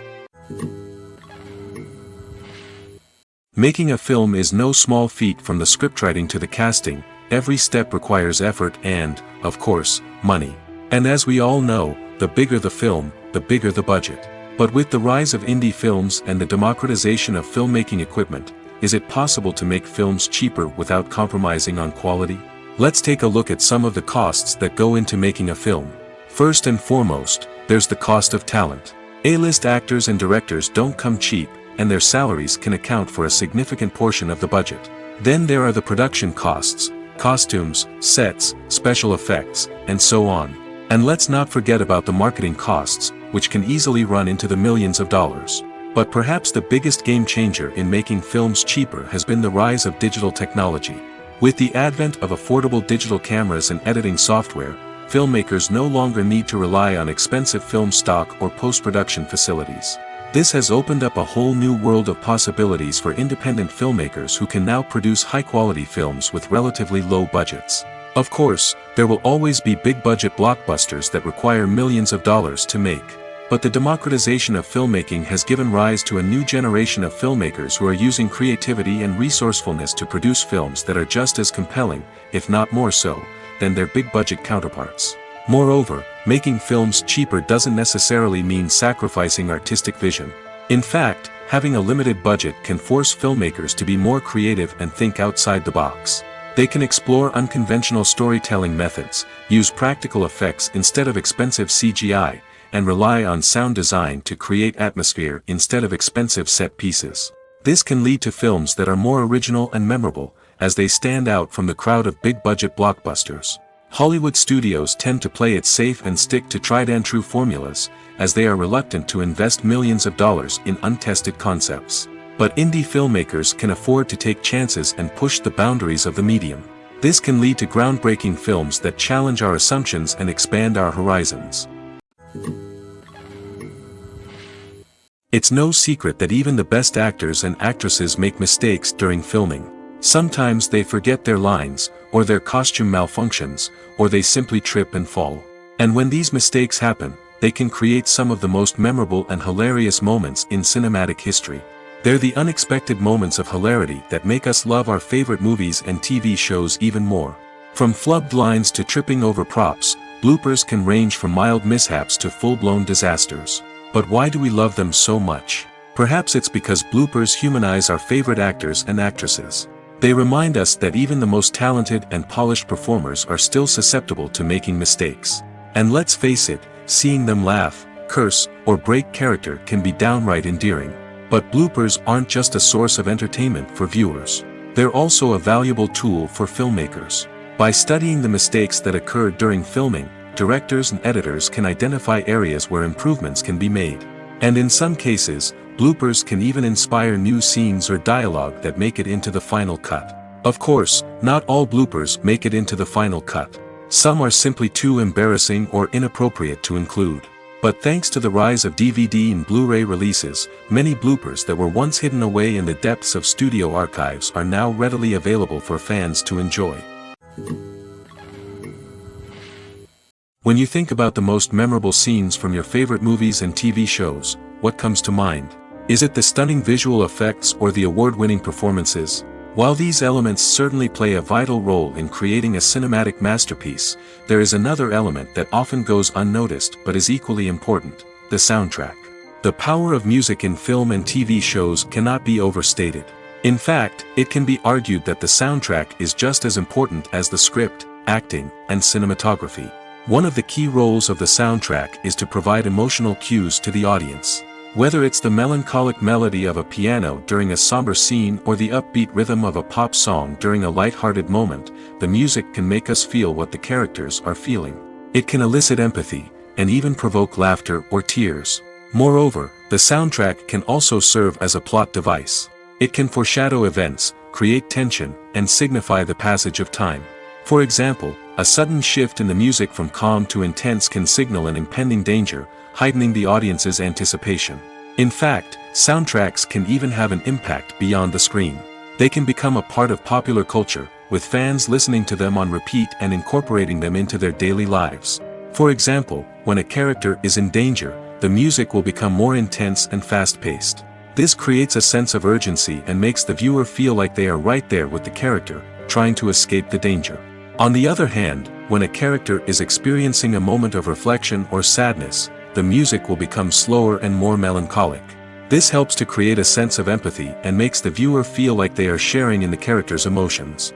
Making a film is no small feat. From the scriptwriting to the casting, every step requires effort and, of course, money. And as we all know, the bigger the film, the bigger the budget. But with the rise of indie films and the democratization of filmmaking equipment, is it possible to make films cheaper without compromising on quality? Let's take a look at some of the costs that go into making a film. First and foremost, there's the cost of talent. A-list actors and directors don't come cheap, and their salaries can account for a significant portion of the budget. Then there are the production costs, costumes, sets, special effects, and so on. And let's not forget about the marketing costs, which can easily run into the millions of dollars. But perhaps the biggest game changer in making films cheaper has been the rise of digital technology. With the advent of affordable digital cameras and editing software, filmmakers no longer need to rely on expensive film stock or post-production facilities. This has opened up a whole new world of possibilities for independent filmmakers who can now produce high-quality films with relatively low budgets. Of course, there will always be big-budget blockbusters that require millions of dollars to make. But the democratization of filmmaking has given rise to a new generation of filmmakers who are using creativity and resourcefulness to produce films that are just as compelling, if not more so, than their big-budget counterparts. Moreover, making films cheaper doesn't necessarily mean sacrificing artistic vision. In fact, having a limited budget can force filmmakers to be more creative and think outside the box. They can explore unconventional storytelling methods, use practical effects instead of expensive CGI, and rely on sound design to create atmosphere instead of expensive set pieces. This can lead to films that are more original and memorable, as they stand out from the crowd of big-budget blockbusters. Hollywood studios tend to play it safe and stick to tried-and-true formulas, as they are reluctant to invest millions of dollars in untested concepts. But indie filmmakers can afford to take chances and push the boundaries of the medium. This can lead to groundbreaking films that challenge our assumptions and expand our horizons. It's no secret that even the best actors and actresses make mistakes during filming. Sometimes they forget their lines, or their costume malfunctions, or they simply trip and fall. And when these mistakes happen, they can create some of the most memorable and hilarious moments in cinematic history. They're the unexpected moments of hilarity that make us love our favorite movies and TV shows even more. From flubbed lines to tripping over props, bloopers can range from mild mishaps to full-blown disasters. But why do we love them so much? Perhaps it's because bloopers humanize our favorite actors and actresses. They remind us that even the most talented and polished performers are still susceptible to making mistakes. And let's face it, seeing them laugh, curse, or break character can be downright endearing. But bloopers aren't just a source of entertainment for viewers. They're also a valuable tool for filmmakers. By studying the mistakes that occurred during filming, directors and editors can identify areas where improvements can be made. And in some cases, bloopers can even inspire new scenes or dialogue that make it into the final cut. Of course, not all bloopers make it into the final cut. Some are simply too embarrassing or inappropriate to include. But thanks to the rise of DVD and Blu-ray releases, many bloopers that were once hidden away in the depths of studio archives are now readily available for fans to enjoy. When you think about the most memorable scenes from your favorite movies and TV shows, what comes to mind? Is it the stunning visual effects or the award-winning performances? While these elements certainly play a vital role in creating a cinematic masterpiece, there is another element that often goes unnoticed but is equally important: the soundtrack. The power of music in film and TV shows cannot be overstated. In fact, it can be argued that the soundtrack is just as important as the script, acting, and cinematography. One of the key roles of the soundtrack is to provide emotional cues to the audience. Whether it's the melancholic melody of a piano during a somber scene or the upbeat rhythm of a pop song during a light-hearted moment, the music can make us feel what the characters are feeling. It can elicit empathy, and even provoke laughter or tears. Moreover, the soundtrack can also serve as a plot device. It can foreshadow events, create tension, and signify the passage of time. For example, a sudden shift in the music from calm to intense can signal an impending danger, heightening the audience's anticipation. In fact, soundtracks can even have an impact beyond the screen. They can become a part of popular culture, with fans listening to them on repeat and incorporating them into their daily lives. For example, when a character is in danger, the music will become more intense and fast-paced. This creates a sense of urgency and makes the viewer feel like they are right there with the character, trying to escape the danger. On the other hand, when a character is experiencing a moment of reflection or sadness, the music will become slower and more melancholic. This helps to create a sense of empathy and makes the viewer feel like they are sharing in the character's emotions.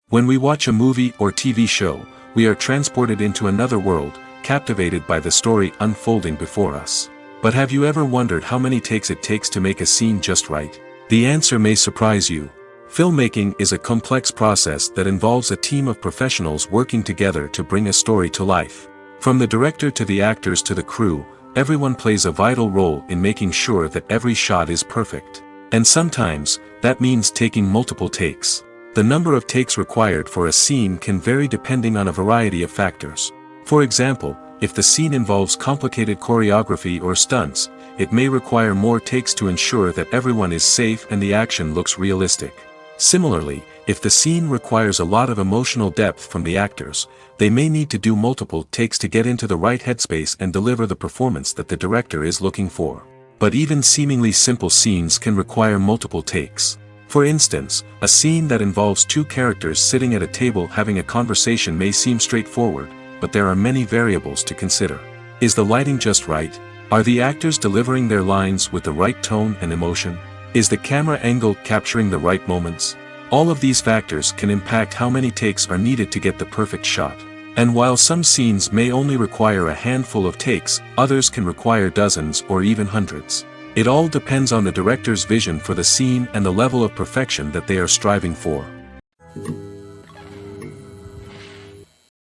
When we watch a movie or TV show, we are transported into another world, captivated by the story unfolding before us. But have you ever wondered how many takes it takes to make a scene just right? The answer may surprise you. Filmmaking is a complex process that involves a team of professionals working together to bring a story to life. From the director to the actors to the crew, everyone plays a vital role in making sure that every shot is perfect. And sometimes, that means taking multiple takes. The number of takes required for a scene can vary depending on a variety of factors. For example, if the scene involves complicated choreography or stunts, it may require more takes to ensure that everyone is safe and the action looks realistic. Similarly, if the scene requires a lot of emotional depth from the actors, they may need to do multiple takes to get into the right headspace and deliver the performance that the director is looking for. But even seemingly simple scenes can require multiple takes. For instance, a scene that involves two characters sitting at a table having a conversation may seem straightforward, but there are many variables to consider. Is the lighting just right? Are the actors delivering their lines with the right tone and emotion? Is the camera angle capturing the right moments? All of these factors can impact how many takes are needed to get the perfect shot. And while some scenes may only require a handful of takes, others can require dozens or even hundreds. It all depends on the director's vision for the scene and the level of perfection that they are striving for.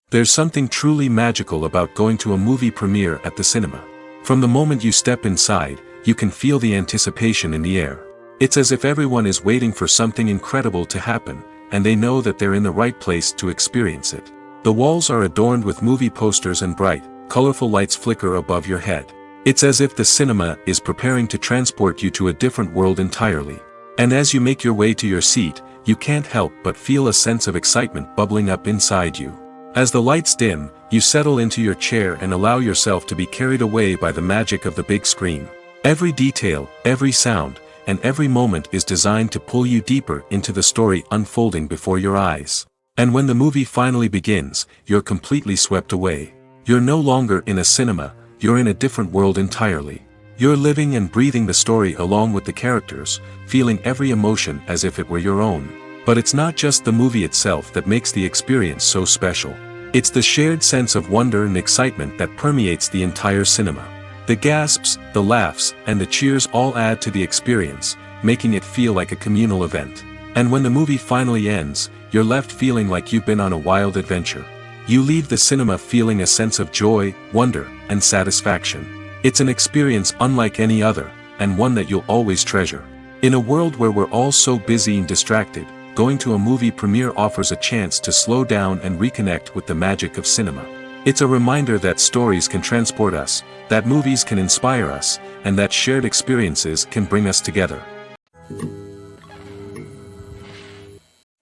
There's something truly magical about going to a movie premiere at the cinema. From the moment you step inside, you can feel the anticipation in the air. It's as if everyone is waiting for something incredible to happen, and they know that they're in the right place to experience it. The walls are adorned with movie posters and bright, colorful lights flicker above your head. It's as if the cinema is preparing to transport you to a different world entirely. And as you make your way to your seat, you can't help but feel a sense of excitement bubbling up inside you. As the lights dim, you settle into your chair and allow yourself to be carried away by the magic of the big screen. Every detail, every sound, and every moment is designed to pull you deeper into the story unfolding before your eyes. And when the movie finally begins, you're completely swept away. You're no longer in a cinema, you're in a different world entirely. You're living and breathing the story along with the characters, feeling every emotion as if it were your own. But it's not just the movie itself that makes the experience so special. It's the shared sense of wonder and excitement that permeates the entire cinema. The gasps, the laughs, and the cheers all add to the experience, making it feel like a communal event. And when the movie finally ends, you're left feeling like you've been on a wild adventure. You leave the cinema feeling a sense of joy, wonder, and satisfaction. It's an experience unlike any other, and one that you'll always treasure. In a world where we're all so busy and distracted, going to a movie premiere offers a chance to slow down and reconnect with the magic of cinema. It's a reminder that stories can transport us, that movies can inspire us, and that shared experiences can bring us together.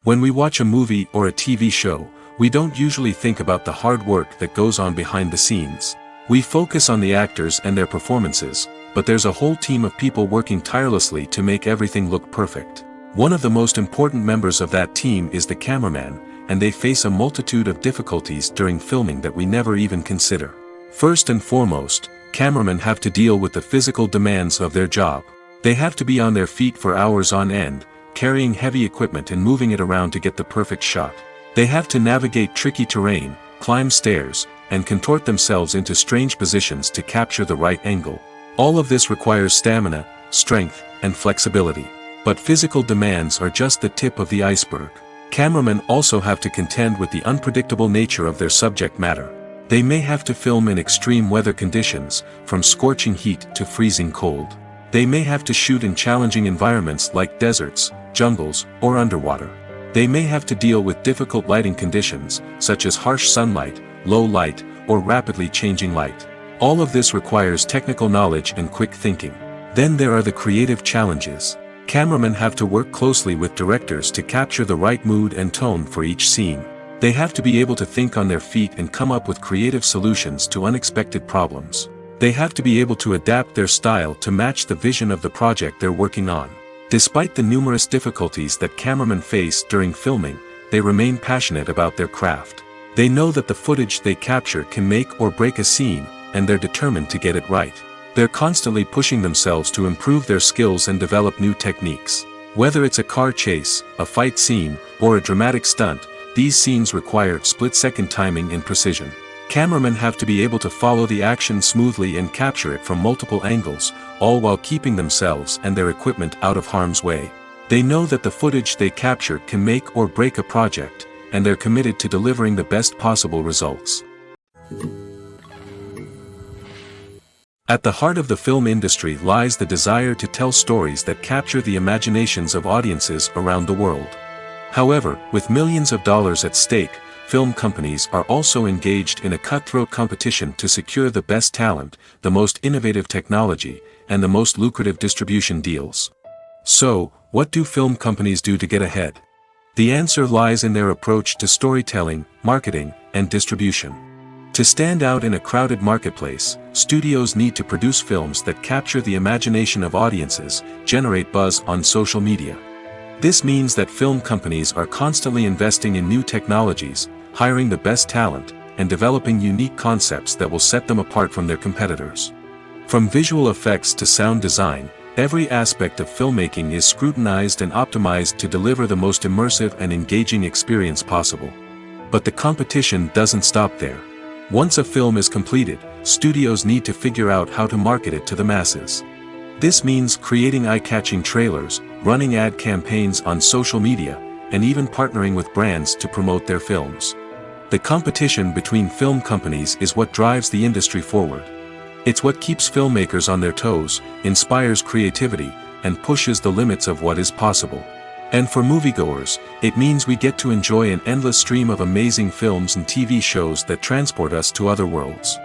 When we watch a movie or a TV show, we don't usually think about the hard work that goes on behind the scenes. We focus on the actors and their performances, but there's a whole team of people working tirelessly to make everything look perfect. One of the most important members of that team is the cameraman, and they face a multitude of difficulties during filming that we never even consider. First and foremost, cameramen have to deal with the physical demands of their job. They have to be on their feet for hours on end, carrying heavy equipment and moving it around to get the perfect shot. They have to navigate tricky terrain, climb stairs, and contort themselves into strange positions to capture the right angle. All of this requires stamina, strength, and flexibility. But physical demands are just the tip of the iceberg. Cameramen also have to contend with the unpredictable nature of their subject matter. They may have to film in extreme weather conditions, from scorching heat to freezing cold. They may have to shoot in challenging environments like deserts, jungles, or underwater. They may have to deal with difficult lighting conditions, such as harsh sunlight, low light, or rapidly changing light. All of this requires technical knowledge and quick thinking. Then there are the creative challenges. Cameramen have to work closely with directors to capture the right mood and tone for each scene. They have to be able to think on their feet and come up with creative solutions to unexpected problems. They have to be able to adapt their style to match the vision of the project they're working on. Despite the numerous difficulties that cameramen face during filming, they remain passionate about their craft. They know that the footage they capture can make or break a scene, and they're determined to get it right. They're constantly pushing themselves to improve their skills and develop new techniques. Whether it's a car chase, a fight scene, or a dramatic stunt, these scenes require split-second timing and precision. Cameramen have to be able to follow the action smoothly and capture it from multiple angles, all while keeping themselves and their equipment out of harm's way. They know that the footage they capture can make or break a project, and they're committed to delivering the best possible results. At the heart of the film industry lies the desire to tell stories that capture the imaginations of audiences around the world. However, with millions of dollars at stake, film companies are also engaged in a cutthroat competition to secure the best talent, the most innovative technology, and the most lucrative distribution deals. So, what do film companies do to get ahead? The answer lies in their approach to storytelling, marketing, and distribution. To stand out in a crowded marketplace, studios need to produce films that capture the imagination of audiences, generate buzz on social media. This means that film companies are constantly investing in new technologies, hiring the best talent, and developing unique concepts that will set them apart from their competitors. From visual effects to sound design, every aspect of filmmaking is scrutinized and optimized to deliver the most immersive and engaging experience possible. But the competition doesn't stop there. Once a film is completed, studios need to figure out how to market it to the masses. This means creating eye-catching trailers, running ad campaigns on social media, and even partnering with brands to promote their films. The competition between film companies is what drives the industry forward. It's what keeps filmmakers on their toes, inspires creativity, and pushes the limits of what is possible. And for moviegoers, it means we get to enjoy an endless stream of amazing films and TV shows that transport us to other worlds.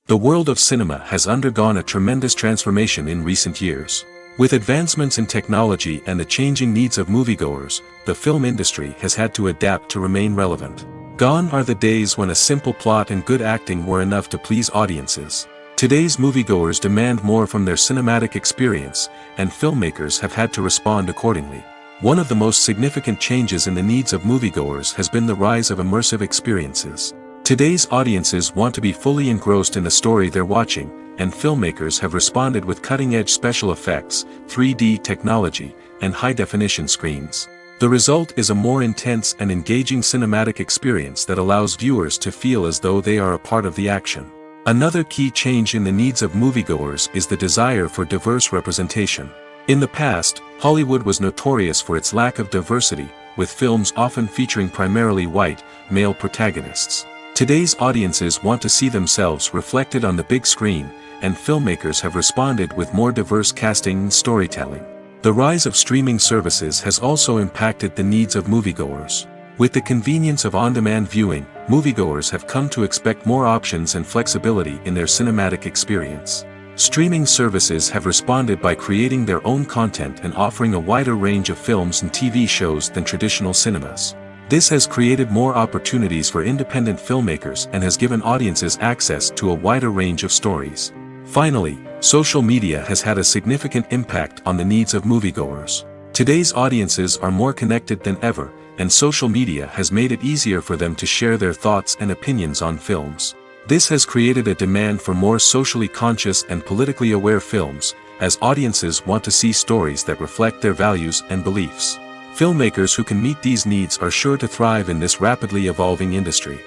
The world of cinema has undergone a tremendous transformation in recent years. With advancements in technology and the changing needs of moviegoers, the film industry has had to adapt to remain relevant. Gone are the days when a simple plot and good acting were enough to please audiences. Today's moviegoers demand more from their cinematic experience, and filmmakers have had to respond accordingly. One of the most significant changes in the needs of moviegoers has been the rise of immersive experiences. Today's audiences want to be fully engrossed in the story they're watching, and filmmakers have responded with cutting-edge special effects, 3D technology, and high-definition screens. The result is a more intense and engaging cinematic experience that allows viewers to feel as though they are a part of the action. Another key change in the needs of moviegoers is the desire for diverse representation. In the past, Hollywood was notorious for its lack of diversity, with films often featuring primarily white, male protagonists. Today's audiences want to see themselves reflected on the big screen, and filmmakers have responded with more diverse casting and storytelling. The rise of streaming services has also impacted the needs of moviegoers. With the convenience of on-demand viewing, moviegoers have come to expect more options and flexibility in their cinematic experience. Streaming services have responded by creating their own content and offering a wider range of films and TV shows than traditional cinemas. This has created more opportunities for independent filmmakers and has given audiences access to a wider range of stories. Finally, social media has had a significant impact on the needs of moviegoers. Today's audiences are more connected than ever, and social media has made it easier for them to share their thoughts and opinions on films. This has created a demand for more socially conscious and politically aware films, as audiences want to see stories that reflect their values and beliefs. Filmmakers who can meet these needs are sure to thrive in this rapidly evolving industry.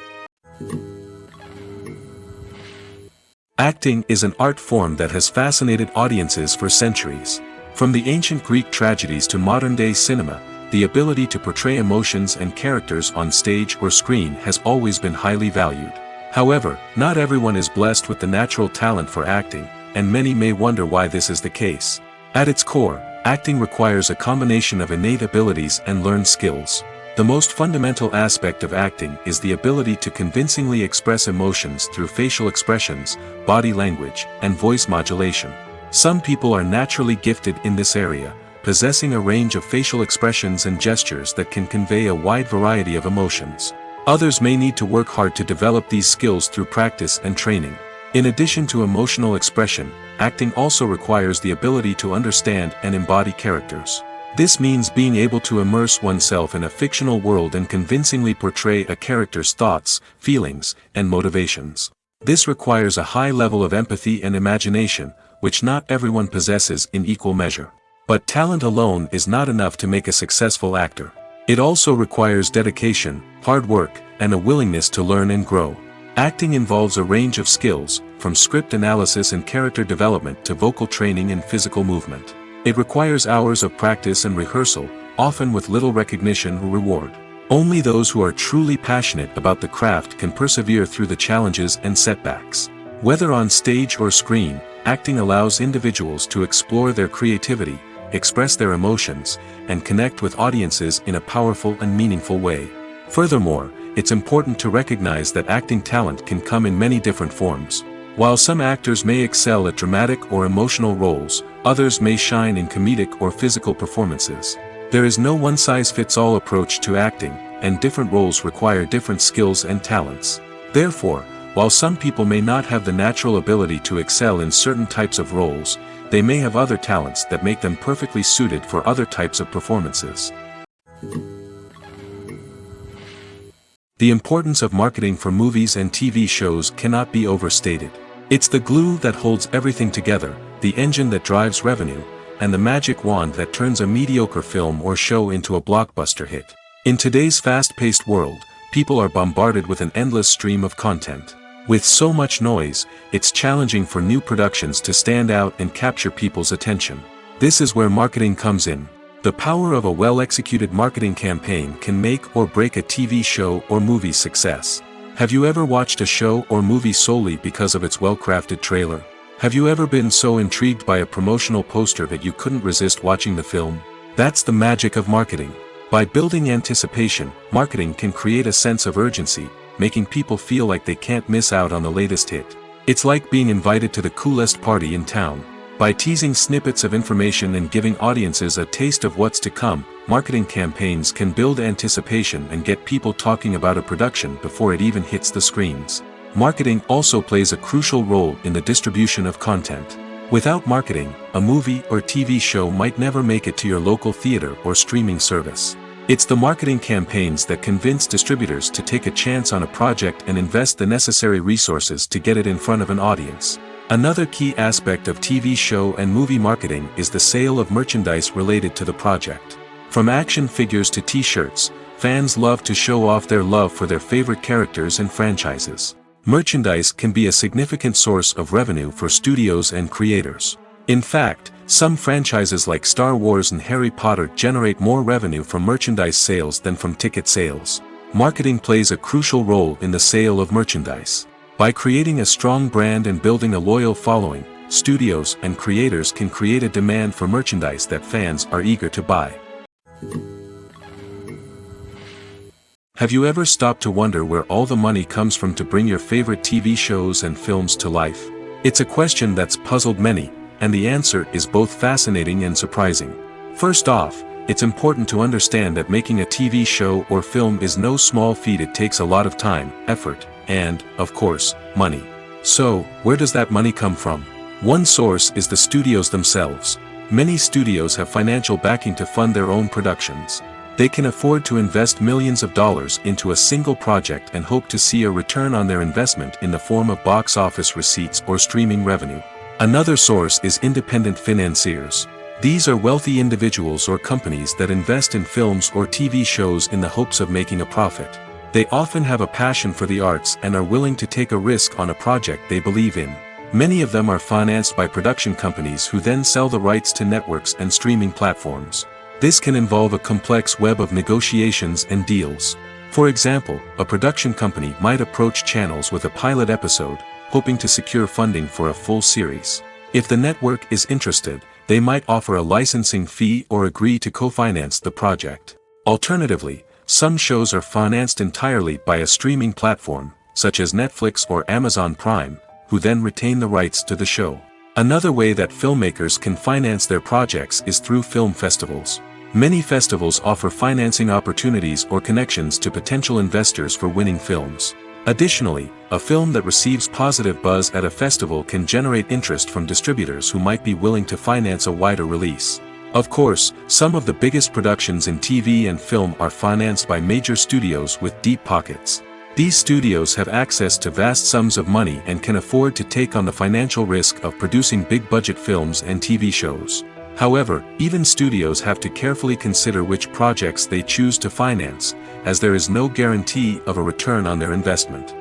Acting is an art form that has fascinated audiences for centuries. From the ancient Greek tragedies to modern-day cinema, the ability to portray emotions and characters on stage or screen has always been highly valued. However, not everyone is blessed with the natural talent for acting, and many may wonder why this is the case. At its core, acting requires a combination of innate abilities and learned skills. The most fundamental aspect of acting is the ability to convincingly express emotions through facial expressions, body language, and voice modulation. Some people are naturally gifted in this area, possessing a range of facial expressions and gestures that can convey a wide variety of emotions. Others may need to work hard to develop these skills through practice and training. In addition to emotional expression, acting also requires the ability to understand and embody characters. This means being able to immerse oneself in a fictional world and convincingly portray a character's thoughts, feelings, and motivations. This requires a high level of empathy and imagination, which not everyone possesses in equal measure. But talent alone is not enough to make a successful actor. It also requires dedication, hard work, and a willingness to learn and grow. Acting involves a range of skills, from script analysis and character development to vocal training and physical movement. It requires hours of practice and rehearsal, often with little recognition or reward. Only those who are truly passionate about the craft can persevere through the challenges and setbacks. Whether on stage or screen, acting allows individuals to explore their creativity, express their emotions, and connect with audiences in a powerful and meaningful way. Furthermore, it's important to recognize that acting talent can come in many different forms. While some actors may excel at dramatic or emotional roles, others may shine in comedic or physical performances. There is no one-size-fits-all approach to acting, and different roles require different skills and talents. Therefore, while some people may not have the natural ability to excel in certain types of roles, they may have other talents that make them perfectly suited for other types of performances. The importance of marketing for movies and TV shows cannot be overstated. It's the glue that holds everything together, the engine that drives revenue, and the magic wand that turns a mediocre film or show into a blockbuster hit. In today's fast-paced world, people are bombarded with an endless stream of content. With so much noise, it's challenging for new productions to stand out and capture people's attention. This is where marketing comes in. The power of a well-executed marketing campaign can make or break a TV show or movie's success. Have you ever watched a show or movie solely because of its well-crafted trailer? Have you ever been so intrigued by a promotional poster that you couldn't resist watching the film? That's the magic of marketing. By building anticipation, marketing can create a sense of urgency, making people feel like they can't miss out on the latest hit. It's like being invited to the coolest party in town. By teasing snippets of information and giving audiences a taste of what's to come, marketing campaigns can build anticipation and get people talking about a production before it even hits the screens. Marketing also plays a crucial role in the distribution of content. Without marketing, a movie or TV show might never make it to your local theater or streaming service. It's the marketing campaigns that convince distributors to take a chance on a project and invest the necessary resources to get it in front of an audience. Another key aspect of TV show and movie marketing is the sale of merchandise related to the project. From action figures to t-shirts, fans love to show off their love for their favorite characters and franchises. Merchandise can be a significant source of revenue for studios and creators. In fact, some franchises like Star Wars and Harry Potter generate more revenue from merchandise sales than from ticket sales. Marketing plays a crucial role in the sale of merchandise. By creating a strong brand and building a loyal following, studios and creators can create a demand for merchandise that fans are eager to buy. Have you ever stopped to wonder where all the money comes from to bring your favorite TV shows and films to life? It's a question that's puzzled many, and the answer is both fascinating and surprising. First off, it's important to understand that making a TV show or film is no small feat. It takes a lot of time, effort, and, of course, money. So, where does that money come from? One source is the studios themselves. Many studios have financial backing to fund their own productions. They can afford to invest millions of dollars into a single project and hope to see a return on their investment in the form of box office receipts or streaming revenue. Another source is independent financiers. These are wealthy individuals or companies that invest in films or TV shows in the hopes of making a profit. They often have a passion for the arts and are willing to take a risk on a project they believe in. Many of them are financed by production companies who then sell the rights to networks and streaming platforms. This can involve a complex web of negotiations and deals. For example, a production company might approach channels with a pilot episode, hoping to secure funding for a full series. If the network is interested, they might offer a licensing fee or agree to co-finance the project. Alternatively, some shows are financed entirely by a streaming platform, such as Netflix or Amazon Prime, who then retain the rights to the show. Another way that filmmakers can finance their projects is through film festivals. Many festivals offer financing opportunities or connections to potential investors for winning films. Additionally, a film that receives positive buzz at a festival can generate interest from distributors who might be willing to finance a wider release. Of course, some of the biggest productions in TV and film are financed by major studios with deep pockets. These studios have access to vast sums of money and can afford to take on the financial risk of producing big-budget films and TV shows. However, even studios have to carefully consider which projects they choose to finance, as there is no guarantee of a return on their investment.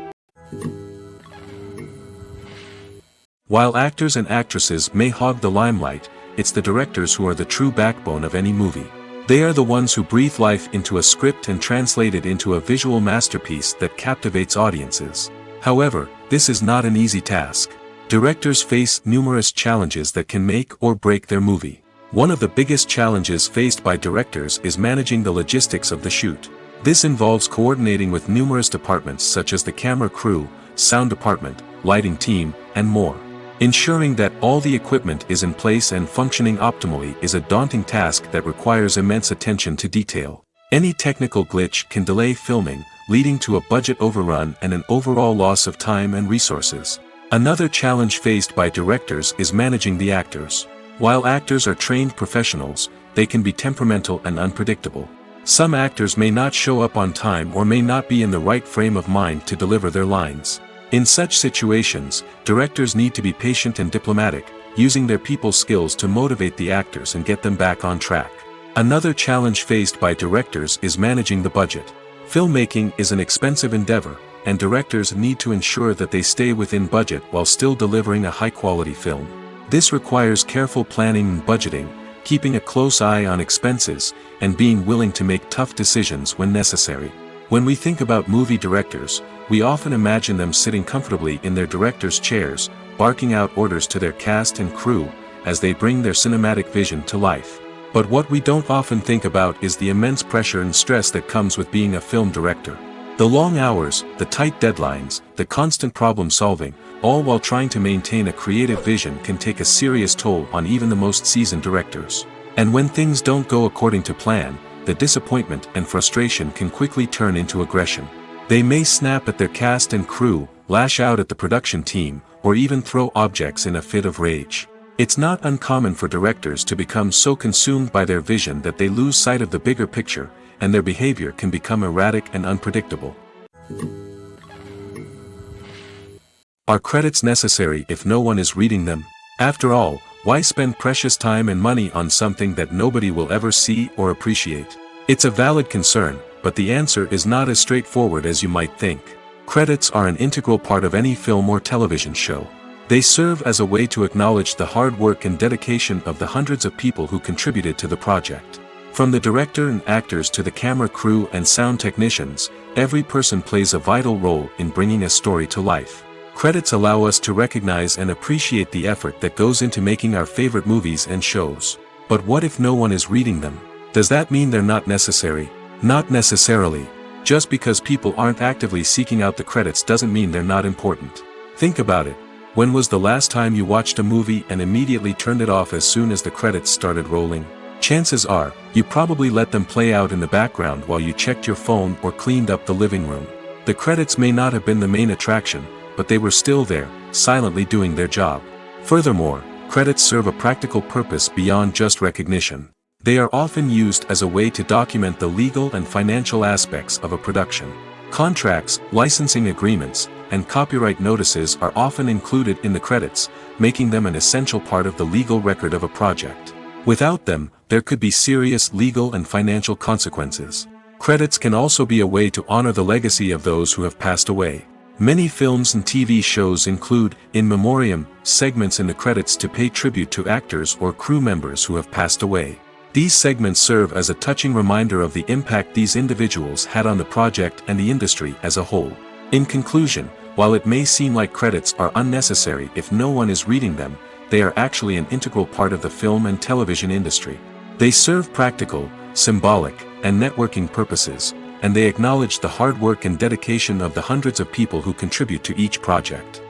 While actors and actresses may hog the limelight, it's the directors who are the true backbone of any movie. They are the ones who breathe life into a script and translate it into a visual masterpiece that captivates audiences. However, this is not an easy task. Directors face numerous challenges that can make or break their movie. One of the biggest challenges faced by directors is managing the logistics of the shoot. This involves coordinating with numerous departments such as the camera crew, sound department, lighting team, and more. Ensuring that all the equipment is in place and functioning optimally is a daunting task that requires immense attention to detail. Any technical glitch can delay filming, leading to a budget overrun and an overall loss of time and resources. Another challenge faced by directors is managing the actors. While actors are trained professionals, they can be temperamental and unpredictable. Some actors may not show up on time or may not be in the right frame of mind to deliver their lines. In such situations, directors need to be patient and diplomatic, using their people skills to motivate the actors and get them back on track. Another challenge faced by directors is managing the budget. Filmmaking is an expensive endeavor, and directors need to ensure that they stay within budget while still delivering a high-quality film. This requires careful planning and budgeting, keeping a close eye on expenses, and being willing to make tough decisions when necessary. When we think about movie directors, we often imagine them sitting comfortably in their director's chairs, barking out orders to their cast and crew, as they bring their cinematic vision to life. But what we don't often think about is the immense pressure and stress that comes with being a film director. The long hours, the tight deadlines, the constant problem solving, all while trying to maintain a creative vision can take a serious toll on even the most seasoned directors. And when things don't go according to plan, the disappointment and frustration can quickly turn into aggression. They may snap at their cast and crew, lash out at the production team, or even throw objects in a fit of rage. It's not uncommon for directors to become so consumed by their vision that they lose sight of the bigger picture, and their behavior can become erratic and unpredictable. Are credits necessary if no one is reading them? After all, Why spend precious time and money on something that nobody will ever see or appreciate? It's a valid concern, but the answer is not as straightforward as you might think. Credits are an integral part of any film or television show. They serve as a way to acknowledge the hard work and dedication of the hundreds of people who contributed to the project. From the director and actors to the camera crew and sound technicians, every person plays a vital role in bringing a story to life. Credits allow us to recognize and appreciate the effort that goes into making our favorite movies and shows. But what if no one is reading them? Does that mean they're not necessary? Not necessarily. Just because people aren't actively seeking out the credits doesn't mean they're not important. Think about it. When was the last time you watched a movie and immediately turned it off as soon as the credits started rolling? Chances are, you probably let them play out in the background while you checked your phone or cleaned up the living room. The credits may not have been the main attraction, but they were still there, silently doing their job. Furthermore, credits serve a practical purpose beyond just recognition. They are often used as a way to document the legal and financial aspects of a production. Contracts, licensing agreements, and copyright notices are often included in the credits, making them an essential part of the legal record of a project. Without them, there could be serious legal and financial consequences. Credits can also be a way to honor the legacy of those who have passed away. Many films and TV shows include, in memoriam, segments in the credits to pay tribute to actors or crew members who have passed away. These segments serve as a touching reminder of the impact these individuals had on the project and the industry as a whole. In conclusion, while it may seem like credits are unnecessary if no one is reading them, they are actually an integral part of the film and television industry. They serve practical, symbolic, and networking purposes, and they acknowledge the hard work and dedication of the hundreds of people who contribute to each project.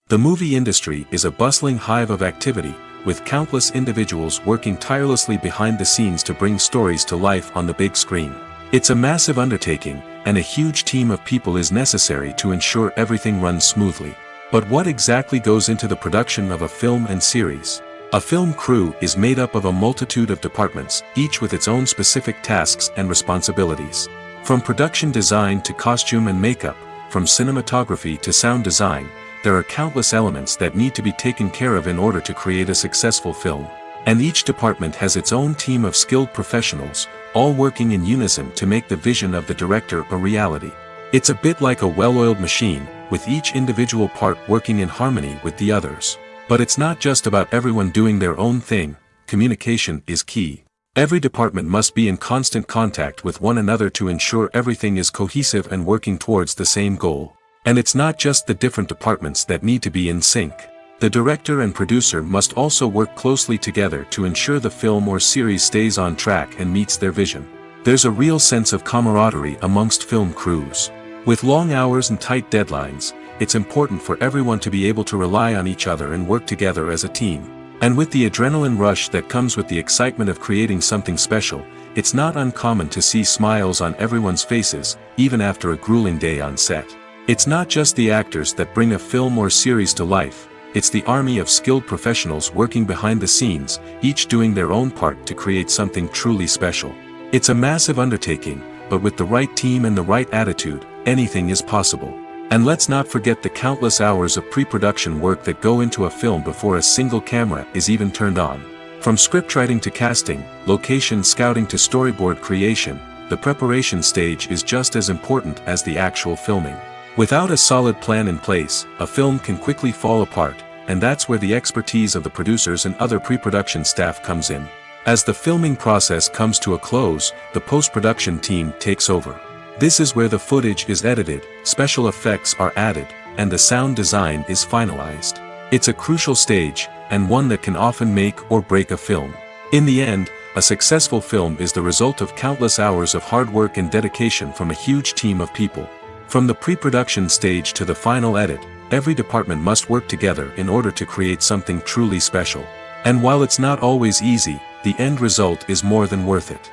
The movie industry is a bustling hive of activity, with countless individuals working tirelessly behind the scenes to bring stories to life on the big screen. It's a massive undertaking, and a huge team of people is necessary to ensure everything runs smoothly. But what exactly goes into the production of a film and series? A film crew is made up of a multitude of departments, each with its own specific tasks and responsibilities. From production design to costume and makeup, from cinematography to sound design, there are countless elements that need to be taken care of in order to create a successful film. And each department has its own team of skilled professionals, all working in unison to make the vision of the director a reality. It's a bit like a well-oiled machine, with each individual part working in harmony with the others. But it's not just about everyone doing their own thing. Communication is key. Every department must be in constant contact with one another to ensure everything is cohesive and working towards the same goal. And it's not just the different departments that need to be in sync. The director and producer must also work closely together to ensure the film or series stays on track and meets their vision. There's a real sense of camaraderie amongst film crews. With long hours and tight deadlines, it's important for everyone to be able to rely on each other and work together as a team. And with the adrenaline rush that comes with the excitement of creating something special, it's not uncommon to see smiles on everyone's faces, even after a grueling day on set. It's not just the actors that bring a film or series to life, it's the army of skilled professionals working behind the scenes, each doing their own part to create something truly special. It's a massive undertaking, but with the right team and the right attitude, anything is possible. And let's not forget the countless hours of pre-production work that go into a film before a single camera is even turned on. From scriptwriting to casting, location scouting to storyboard creation, the preparation stage is just as important as the actual filming. Without a solid plan in place, a film can quickly fall apart, and that's where the expertise of the producers and other pre-production staff comes in. As the filming process comes to a close, the post-production team takes over. This is where the footage is edited, special effects are added, and the sound design is finalized. It's a crucial stage, and one that can often make or break a film. In the end, a successful film is the result of countless hours of hard work and dedication from a huge team of people. From the pre-production stage to the final edit, every department must work together in order to create something truly special. And while it's not always easy, the end result is more than worth it.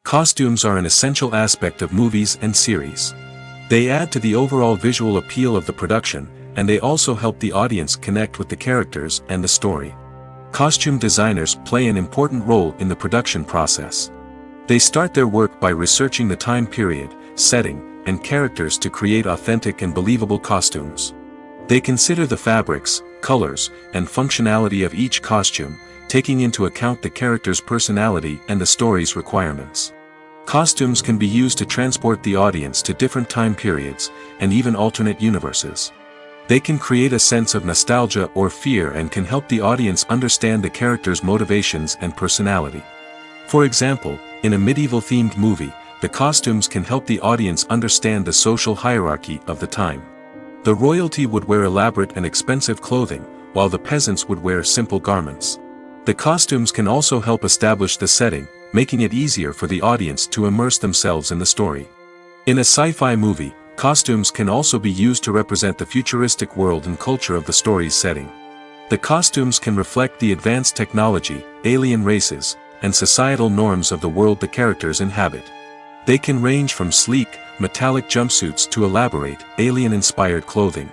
Costumes are an essential aspect of movies and series. They add to the overall visual appeal of the production, and they also help the audience connect with the characters and the story. Costume designers play an important role in the production process. They start their work by researching the time period, setting, and characters to create authentic and believable costumes. They consider the fabrics, colors, and functionality of each costume, taking into account the character's personality and the story's requirements. Costumes can be used to transport the audience to different time periods, and even alternate universes. They can create a sense of nostalgia or fear and can help the audience understand the character's motivations and personality. For example, in a medieval-themed movie, the costumes can help the audience understand the social hierarchy of the time. The royalty would wear elaborate and expensive clothing, while the peasants would wear simple garments. The costumes can also help establish the setting, making it easier for the audience to immerse themselves in the story. In a sci-fi movie, costumes can also be used to represent the futuristic world and culture of the story's setting. The costumes can reflect the advanced technology, alien races, and societal norms of the world the characters inhabit. They can range from sleek, metallic jumpsuits to elaborate, alien-inspired clothing.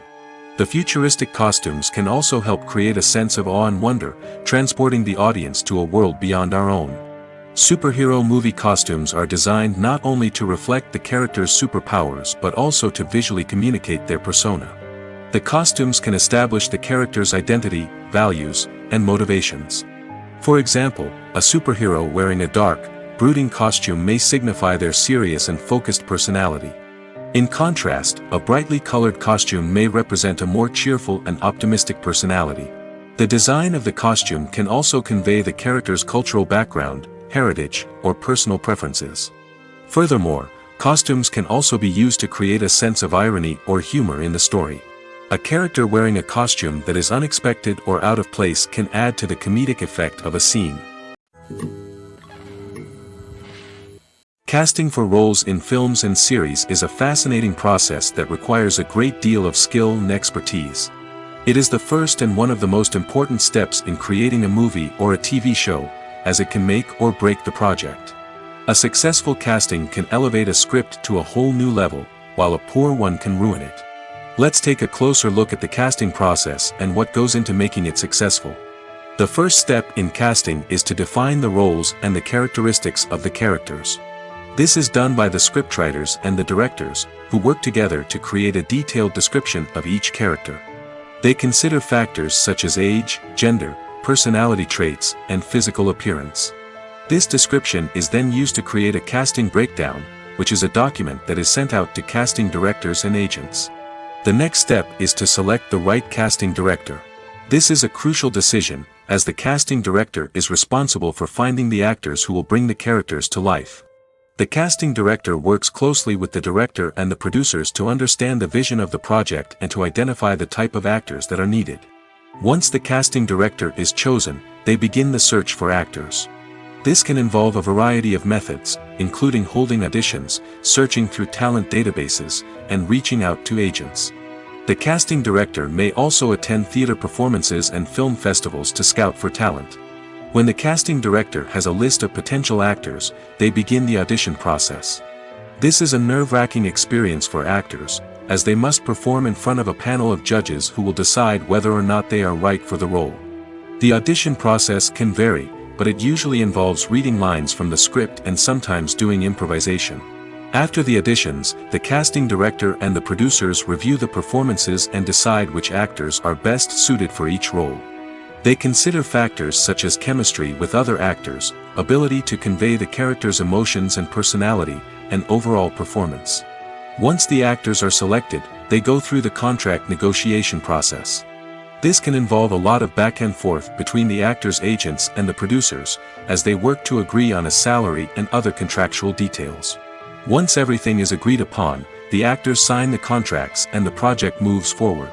The futuristic costumes can also help create a sense of awe and wonder, transporting the audience to a world beyond our own. Superhero movie costumes are designed not only to reflect the character's superpowers but also to visually communicate their persona. The costumes can establish the character's identity, values, and motivations. For example, a superhero wearing a dark, brooding costume may signify their serious and focused personality. In contrast, a brightly colored costume may represent a more cheerful and optimistic personality. The design of the costume can also convey the character's cultural background, heritage, or personal preferences. Furthermore, costumes can also be used to create a sense of irony or humor in the story. A character wearing a costume that is unexpected or out of place can add to the comedic effect of a scene. Casting for roles in films and series is a fascinating process that requires a great deal of skill and expertise. It is the first and one of the most important steps in creating a movie or a TV show, as it can make or break the project. A successful casting can elevate a script to a whole new level, while a poor one can ruin it. Let's take a closer look at the casting process and what goes into making it successful. The first step in casting is to define the roles and the characteristics of the characters. This is done by the scriptwriters and the directors, who work together to create a detailed description of each character. They consider factors such as age, gender, personality traits, and physical appearance. This description is then used to create a casting breakdown, which is a document that is sent out to casting directors and agents. The next step is to select the right casting director. This is a crucial decision, as the casting director is responsible for finding the actors who will bring the characters to life. The casting director works closely with the director and the producers to understand the vision of the project and to identify the type of actors that are needed. Once the casting director is chosen, they begin the search for actors. This can involve a variety of methods, including holding auditions, searching through talent databases, and reaching out to agents. The casting director may also attend theater performances and film festivals to scout for talent. When the casting director has a list of potential actors, they begin the audition process. This is a nerve-wracking experience for actors, as they must perform in front of a panel of judges who will decide whether or not they are right for the role. The audition process can vary, but it usually involves reading lines from the script and sometimes doing improvisation. After the auditions, the casting director and the producers review the performances and decide which actors are best suited for each role. They consider factors such as chemistry with other actors, ability to convey the character's emotions and personality, and overall performance. Once the actors are selected, they go through the contract negotiation process. This can involve a lot of back and forth between the actors' agents and the producers, as they work to agree on a salary and other contractual details. Once everything is agreed upon, the actors sign the contracts and the project moves forward.